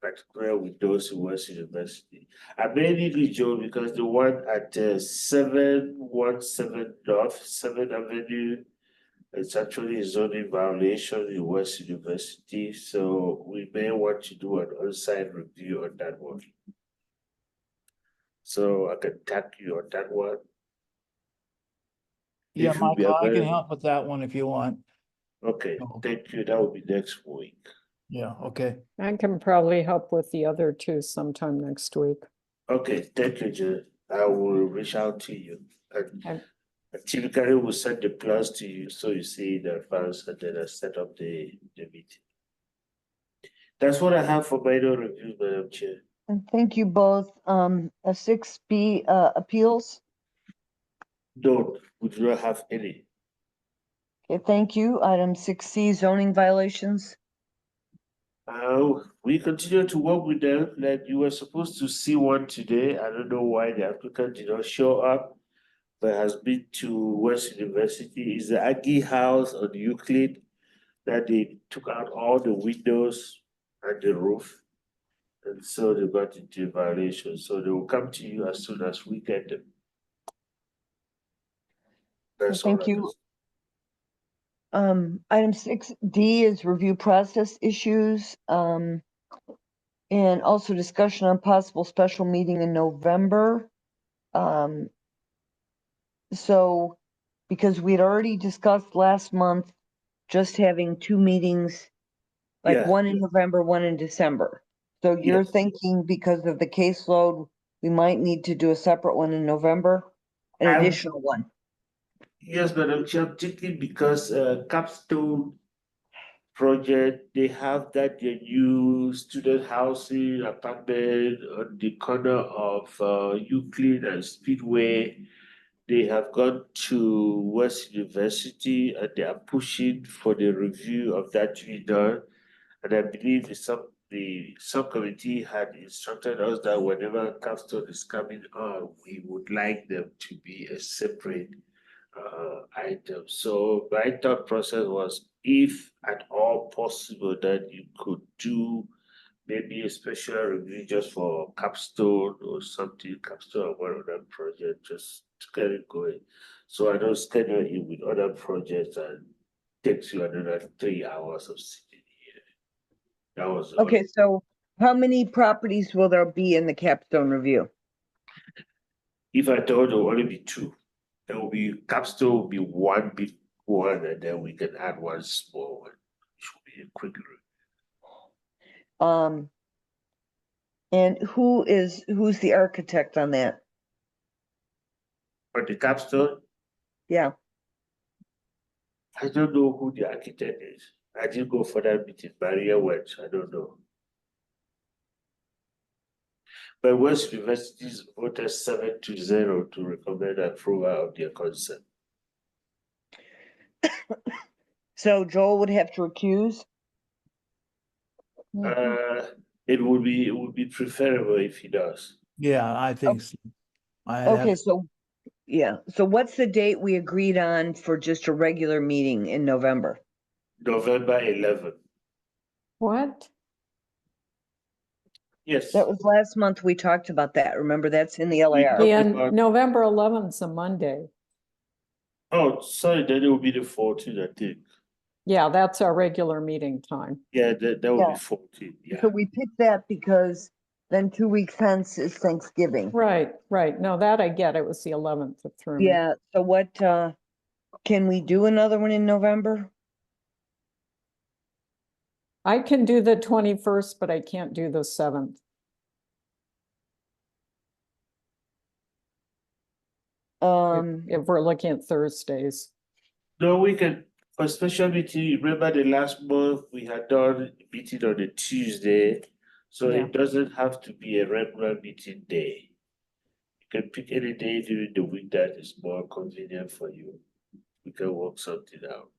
particularly with those who West University. I may need you, Joe, because the one at 717 North 7th Avenue, it's actually a zoning violation in West University, so we may want to do an on-site review on that one. So I can tag you on that one. Yeah, If you'll be Michael, I can available. help with that one if you want. Okay, thank you. That will be next week. Yeah, okay. I can probably help with the other 2 sometime next week. Okay, thank you, Joe. I will reach out to you. And typically we'll send the plans to you so you see the files and then I set up the meeting. That's what I have for minor review, Madam Chair. And thank you both. A 6B, appeals. No, we do not have any. Okay, thank you. Item 6C, zoning violations. We continue to work with them. Like you were supposed to see one today. I don't know why the applicant did not show up, but has been to West University. Is the Aggie House on Euclid that they took out all the windows and the roof. And so they got into violation. So they will come to you as soon as we get them. That's all Thank I you. can say. Item 6D is review process issues. And also discussion on possible special meeting in November. So, because we'd already discussed last month, just having 2 meetings, like Yeah. one in November, one in December. So you're Yes. thinking because of the caseload, we might need to do a separate one in November, an I'm- additional one. Yes, Madam Chair, particularly because Capstone project, they have that their new student housing apartment on the corner of Euclid and Speedway. They have gone to West University and they are pushing for the review of that to be done. And I believe the subcommittee had instructed us that whenever Capstone is coming on, we would like them to be a separate item. So my thought process was, if at all possible, that you could do maybe a special review just for Capstone or something, Capstone or one other project, just to get it going. So I don't schedule it with other projects and takes you another 3 hours of sitting here. That was the Okay, only- so how many properties will there be in the capstone review? If I told there will only be 2, there will be Capstone will be one big one, and then we can add one small one, which will be a quick review. And who's the architect on that? For the Capstone, Yeah, I don't know who the architect is. I didn't go for that meeting. Maria went, I don't know. But West University's voted 7-0 to recommend approval of their concept. so Joel would have to recuse? It would be preferable if he does. Yeah, I think so. Okay, so, yeah, so what's the date we agreed on for just a regular meeting in November? November 11th. What? Yes. That was last month, we talked about that, remember, that's in the LAR. Okay. Yeah, November 11th is a Monday. Oh, sorry, then it will be the 14th, I think. Yeah, that's our regular meeting time. Yeah, that will Yeah. be 14th, yeah. So we picked that because then 2 weeks hence is Thanksgiving. Right, right. No, that I get. It was the 11th that threw me. Yeah, so what, can we do another one in November? I can do the 21st, but I can't do the 7th. If we're looking at Thursdays. No, we can, for special meeting, remember the last month we had done a meeting on a Tuesday. So Yeah. it doesn't have to be a regular meeting day. You can pick any day during the week that is more convenient for you. We can work something out.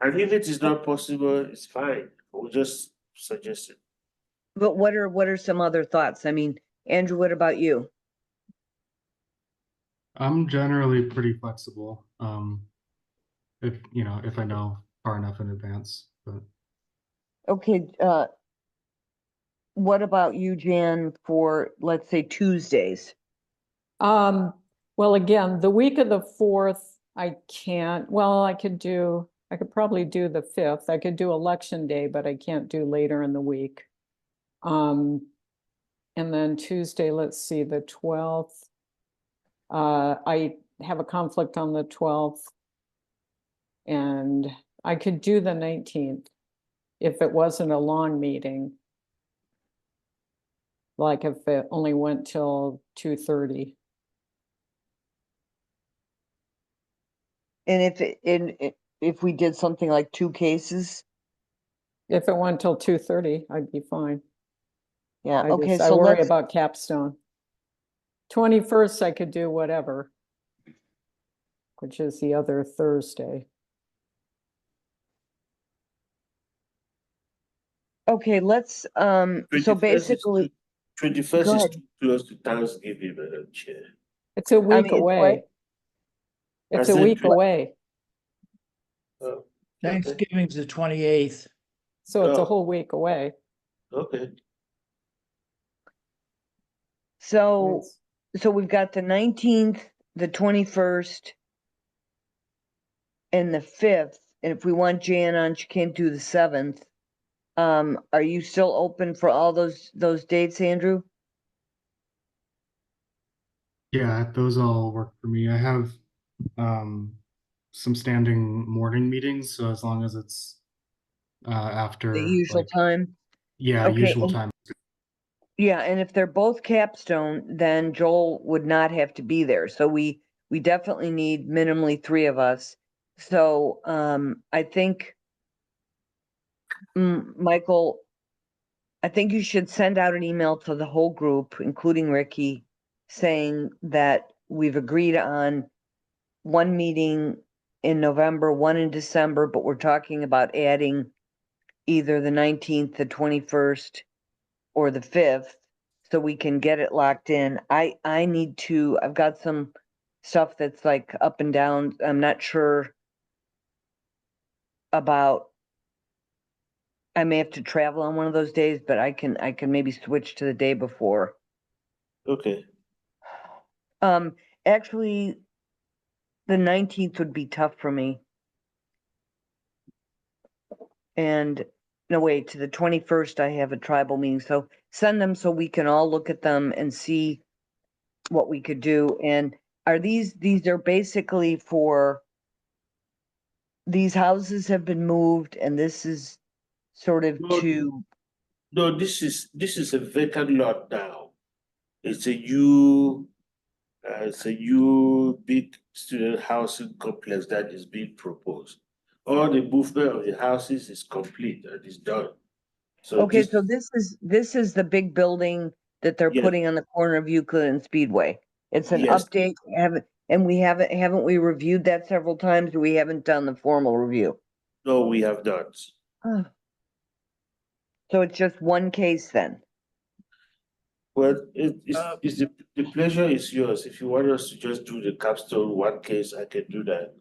And if it is not possible, it's fine. We'll just suggest it. But what are some other thoughts? I mean, Andrew, what about you? I'm generally pretty flexible. If I know far enough in advance, but Okay, what about you, Jan, for, let's say, Tuesdays? Well, again, the week of the 4th, I can't, well, I could probably do the 5th. I could do election day, but I can't do later in the week. And then Tuesday, let's see, the 12th. I have a conflict on the 12th. And I could do the 19th if it wasn't a long meeting. Like if it only went till 2:30. And if we did something like 2 cases? If it went till 2:30, I'd be fine. Yeah, okay, I so worry let's, about capstone. 21st, I could do whatever, which is the other Thursday. okay, let's, so basically, 21st go is ahead. too close to Thanksgiving, Madam Chair. It's a week mean, it's what? away. It's a said week twen- away, Oh, okay. Thanksgiving's the 28th. so it's a Oh. whole week away. Okay. So, so we've got the 19th, the 21st, and the 5th, and if we want Jan on, she can't do the 7th. Are you still open for all those dates, Andrew? Yeah, those all work for me. I have some standing morning meetings, so as long as it's after The usual like time? yeah, Okay, usual and- time. Yeah, and if they're both capstone, then Joel would not have to be there, so we definitely need minimally 3 of us. So, I think, Michael, I think you should send out an email to the whole group, including Ricky, saying that we've agreed on 1 meeting in November, 1 in December, but we're talking about adding either the 19th, the 21st, or the 5th, so we can get it locked in. I've got some stuff that's like up and down. I'm not sure about, I may have to travel on one of those days, but I can maybe switch to the day before. Okay. Actually, the 19th would be tough for me. And no, wait, to the 21st, I have a tribal meeting, so send them so we can all look at them and see what we could do. And are these are basically for, these houses have been moved and this is sort of No, to, No, this is a vacant lot now. It's a new big student housing complex that is being proposed. All the movement of the houses is complete and is done. So okay, this, so this is the big building that they're Yes. putting on the corner of Euclid and Speedway. It's an Yes. update, and we haven't we reviewed that several times, or we haven't done the formal review? no, we have not. Oh. So it's just one case then? Well, it's the pleasure is yours. If you want us to just do the capstone one case, I can do that.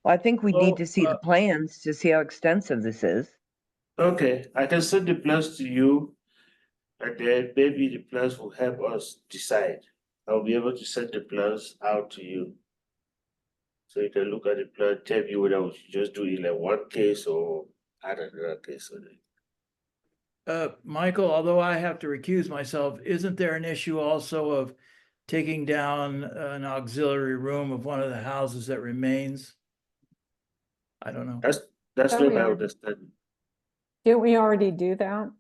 Well, I think we need Well, to see the plans to see how extensive this is. Okay, I can send the plans to you, and then maybe the plans will help us decide. I'll be able to send the plans out to you. So you can look at the plan, tell me whether we should just do it like one case or add another case on it. Michael, although I have to recuse myself, isn't there an issue also of taking down an auxiliary room of one of the houses that remains? I don't know. That's Oh, not my yeah. understanding. Didn't we already do that?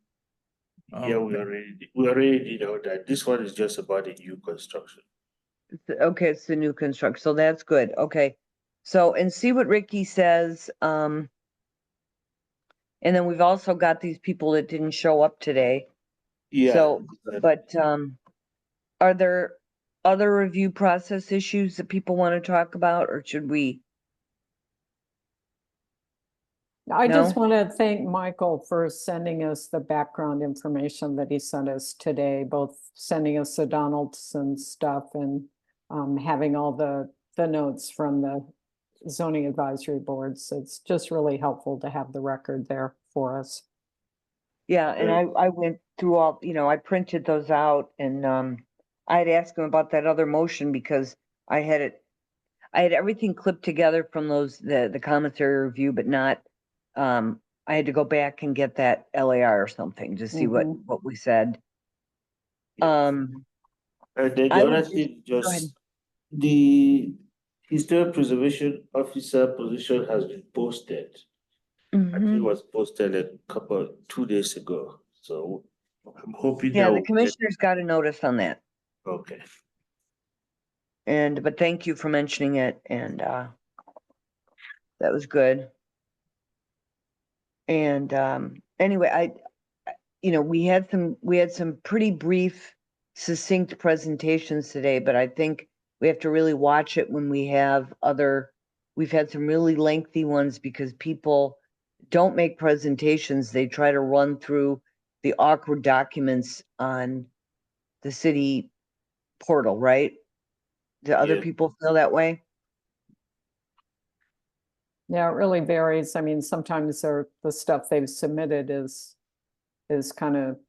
Yeah, we already did all that. This one is just about the new construction. Okay, it's the new construction, so that's good, okay. So, and see what Ricky says, and then we've also got these people that didn't show up today. Yeah. So, but, are there other review process issues that people want to talk about, or should we? I just No? want to thank Michael for sending us the background information that he sent us today, both sending us the Donaldson stuff and having all the notes from the zoning advisory boards. It's just really helpful to have the record there for us. Yeah, and I went through all, I printed those out, and I had asked him about that other motion because I had everything clipped together from the commissary review, but not, I had to go back and get that LAR or something to see what we said. And then I the would other thing, go ahead. just the historic preservation officer position has been posted. I think it Mhm. was posted a 2 days ago. So I'm hoping Yeah, that the will get, commissioner's got a notice on that. okay. but thank you for mentioning it, and that was good. And anyway, we had some pretty brief, succinct presentations today, but I think we have to really watch it when we've had some really lengthy ones because people don't make presentations. They try to run through the awkward documents on the city portal, right? Do other Yeah. people feel that way? Yeah, it really varies. I mean, sometimes the stuff they've submitted is kind of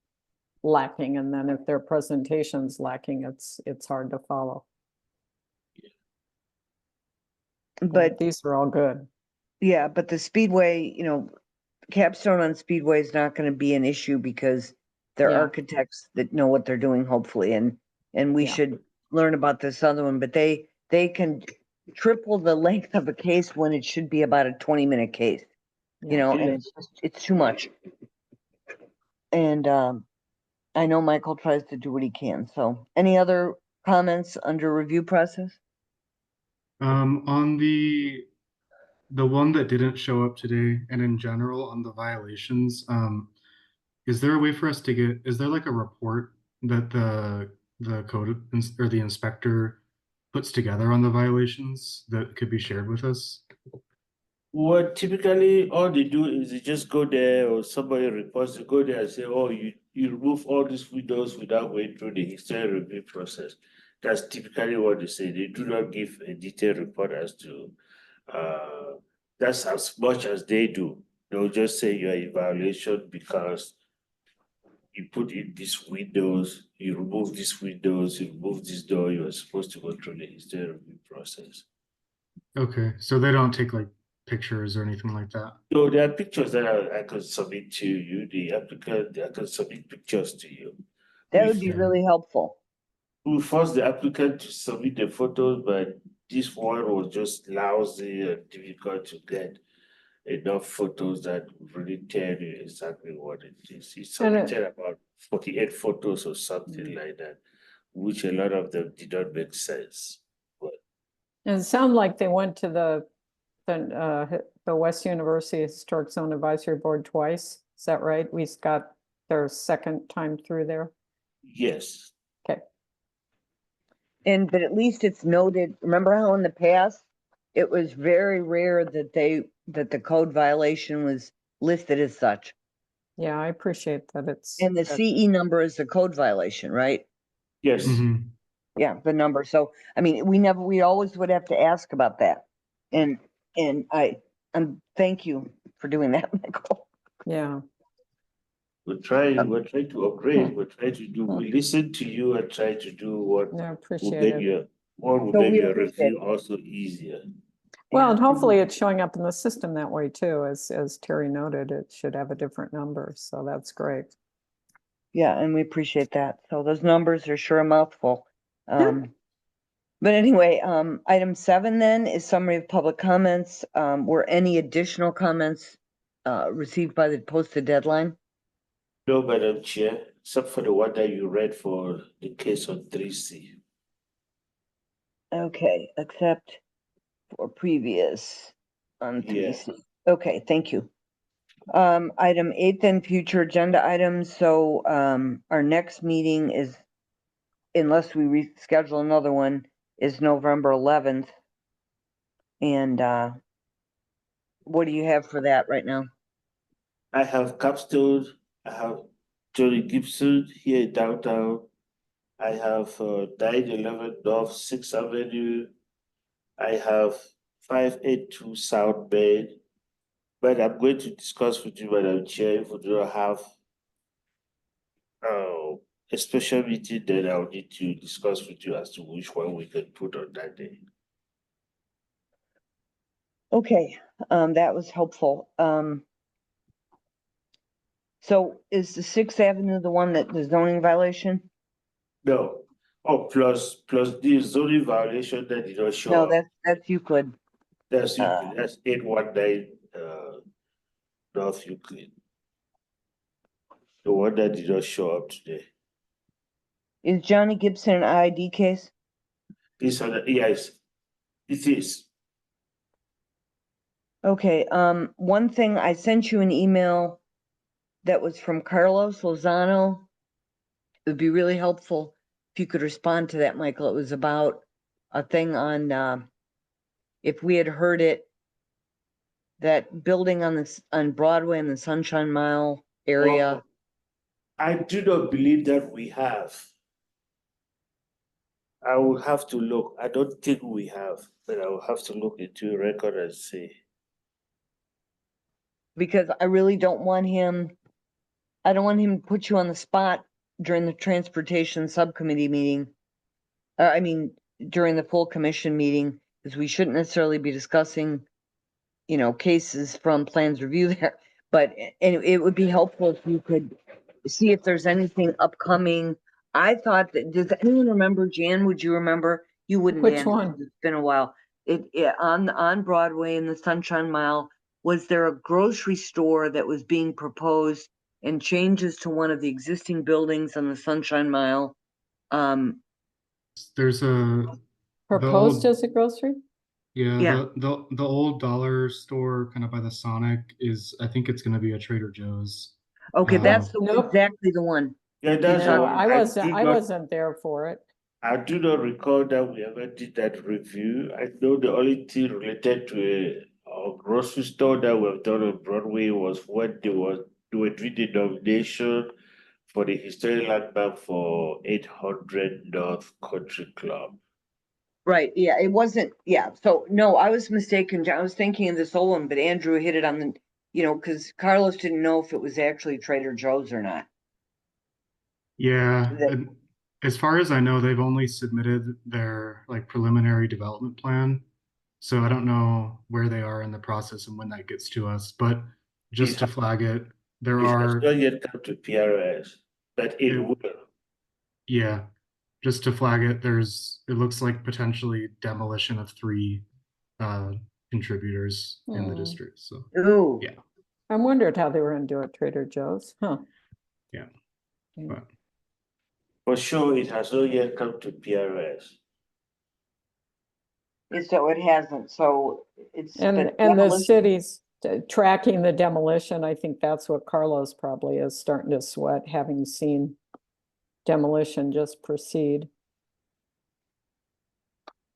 lacking, and then if their presentation's lacking, it's hard to follow. But these are all good. yeah, but the Speedway, capstone on Speedway is not going to be an issue because they're Yeah. architects that know what they're doing, hopefully, and we Yeah. should learn about this other one. But they can triple the length of a case when it should be about a 20-minute case, Yeah. and it's too much. And I know Michael tries to do what he can. So, any other comments under review process? On the one that didn't show up today, and in general on the violations, is there a way for us to get? Is there like a report that the code or the inspector puts together on the violations that could be shared with us? Well, typically, all they do is they just go there, or somebody reports, they go there and say, oh, you remove all these windows without going through the history review process. That's typically what they say. They do not give a detailed report as to, that's as much as they do. They'll just say you're in violation because you put in these windows, you remove these windows, you remove this door, you are supposed to go through the history review process. Okay, so they don't take like pictures or anything like that. So there are pictures that I can submit to you, the applicant, I can submit pictures to you. That would be really helpful. We force the applicant to submit the photos, but this one was just lousy and difficult to get enough photos that really tell you exactly what it is. He submitted about 48 photos or something like that, which a lot of them did not make sense. But And it sounded like they went to the West University Historic Zone Advisory Board twice. Is that right? We got their second time through there. yes. Okay. But at least it's noted. Remember how in the past it was very rare that the code violation was listed as such. Yeah, I appreciate that. And the CE number is the code violation, right? Yes. Mm-hmm. Yeah, the number. So I mean, we always would have to ask about that. And thank you for doing that, Michael. Yeah. We're trying to upgrade, we're trying to do, we listen to you and try to do what I will appreciate make it. your review also easier. Well, and hopefully it's showing up in the system that way too. As Terry noted, it should have a different number. So that's great. Yeah, and we appreciate that. So those numbers are sure a mouthful. But anyway, item 7 then is summary of public comments. Were any additional comments received by the posted deadline? No, Madam Chair, except for the one that you read for the case on 3C. Okay, except for previous on 3C. Okay, thank you. Item 8 then, future agenda items. So our next meeting is, unless we reschedule another one, is November 11th. And what do you have for that right now? I have Capstone, I have Johnny Gibson here in downtown. I have 911 North 6th Avenue. I have 582 South Main. But I'm going to discuss with you, Madam Chair, if we do not have a special meeting, then I'll need to discuss with you as to which one we can put on that day. Okay, that was helpful. So is the 6th Avenue the one that the zoning violation? No. Oh, plus the zoning violation that did not show No, up. that's Euclid. That's Euclid. That's 819 North Euclid. The one that did not show up today. Is Johnny Gibson an ID case? It's on the, yes, it is. Okay, one thing, I sent you an email that was from Carlos Lozano. It would be really helpful if you could respond to that, Michael. It was about a thing on, if we had heard it, that building on this, on Broadway in the Sunshine Mile area. I do not believe that we have. I will have to look. I don't think we have, but I will have to look into a record and see. Because I really don't want him, I don't want him to put you on the spot during the transportation subcommittee meeting. I mean, during the full commission meeting, because we shouldn't necessarily be discussing, you know, cases from plans review there. But it would be helpful if you could see if there's anything upcoming. I thought that, does anyone remember, Jan, would you remember? You wouldn't, Which Andrew, one? 'cause it's been a while. On Broadway in the Sunshine Mile, was there a grocery store that was being proposed and changes to one of the existing buildings on the Sunshine Mile? There's the Proposed old- as a grocery? Yeah, Yeah. the old dollar store kind of by the Sonic is, I think it's gonna be a Trader Joe's. Okay, that's the Nope. exactly the one. Yeah, that's No, what I wasn't, do I not- wasn't there for it. I do not recall that we ever did that review. I know the only thing related to a grocery store that we've done on Broadway was when they were doing the nomination for the historic landmark for 800 North Country Club. Right, yeah, it wasn't, yeah, so, no, I was mistaken, I was thinking of this old one, but Andrew hit it on the, you know, because Carlos didn't know if it was actually Trader Joe's or not. Yeah, That- and as far as I know, they've only submitted their like preliminary development plan. So I don't know where they are in the process and when that gets to us, but just to flag it, there It has are, not yet come to PRS, but it It- will. yeah, just to flag it, it looks like potentially demolition of 3 contributors in the Hmm. district, so. Ooh. Yeah. I wondered how they were gonna do it, Trader Joe's, huh? Yeah. Yeah. But For sure, it has not yet come to PRS. So it hasn't, so it's. And but the demolition- city's tracking the demolition. I think that's what Carlos probably is starting to sweat, having seen demolition just proceed.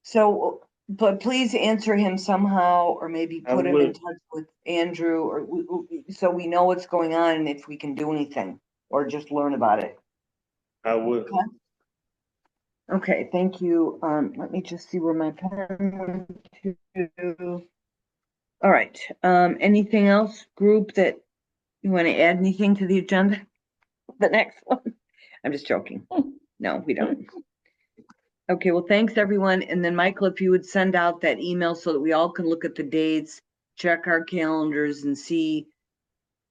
So, but please answer him somehow, or maybe I put him in will. touch with Andrew, or so we know what's going on and if we can do anything, or just learn about it. I will. Okay, thank you. Let me just see where my pen went to. All right, anything else, group, that you want to add anything to the agenda? The next one? I'm just joking. No, we don't. Okay, well, thanks, everyone. And then, Michael, if you would send out that email so that we all can look at the dates, check our calendars and see.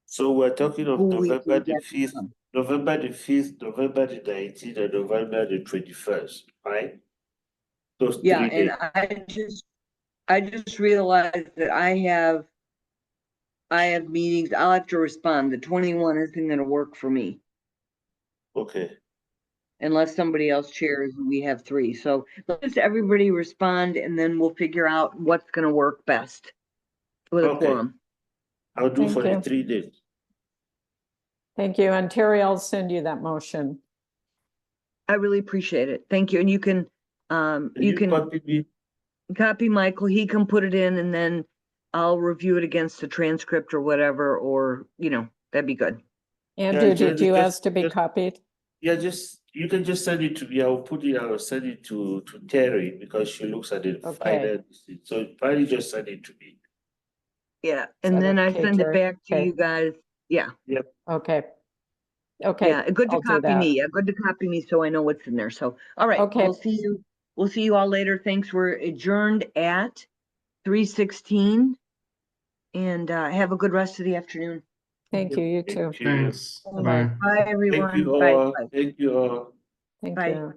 So we're talking of Who we November can the get 5th, from. November the 5th, November the 19th, and November the 21st, right? Those Yeah, 3 days. and I just realized that I have meetings, I'll have to respond. The 21 isn't gonna work for me Okay. unless somebody else chairs, and we have 3. So let's everybody respond and then we'll figure out what's gonna work best with a Okay. quorum. I'll do Thank for you. the 3 days. Thank you. And Terry, I'll send you that motion. I really appreciate it. Thank you. And you can, you can copy me? copy Michael, he can put it in and then I'll review it against the transcript or whatever, or, you know, that'd be good. Andrew, did just- you just- ask to be just- copied? Yeah, you can just send it to me. I'll send it to Terry because she looks at it Okay. So probably just send it to me. Yeah, Is and that then I okay, send it Terry? back to Okay. you guys. Yeah, Okay. Okay. yeah, good to I'll do copy that. me. Yeah, good to copy me so I know what's in there. So, all right, Okay. we'll see you all later. Thanks. We're adjourned at 3:16. And have a good rest of the afternoon. Thank you. You too. Thank you. thanks, Bye. bye. Bye, everyone. Thank you Bye. all. Bye. Thank you all. Thank Bye. you.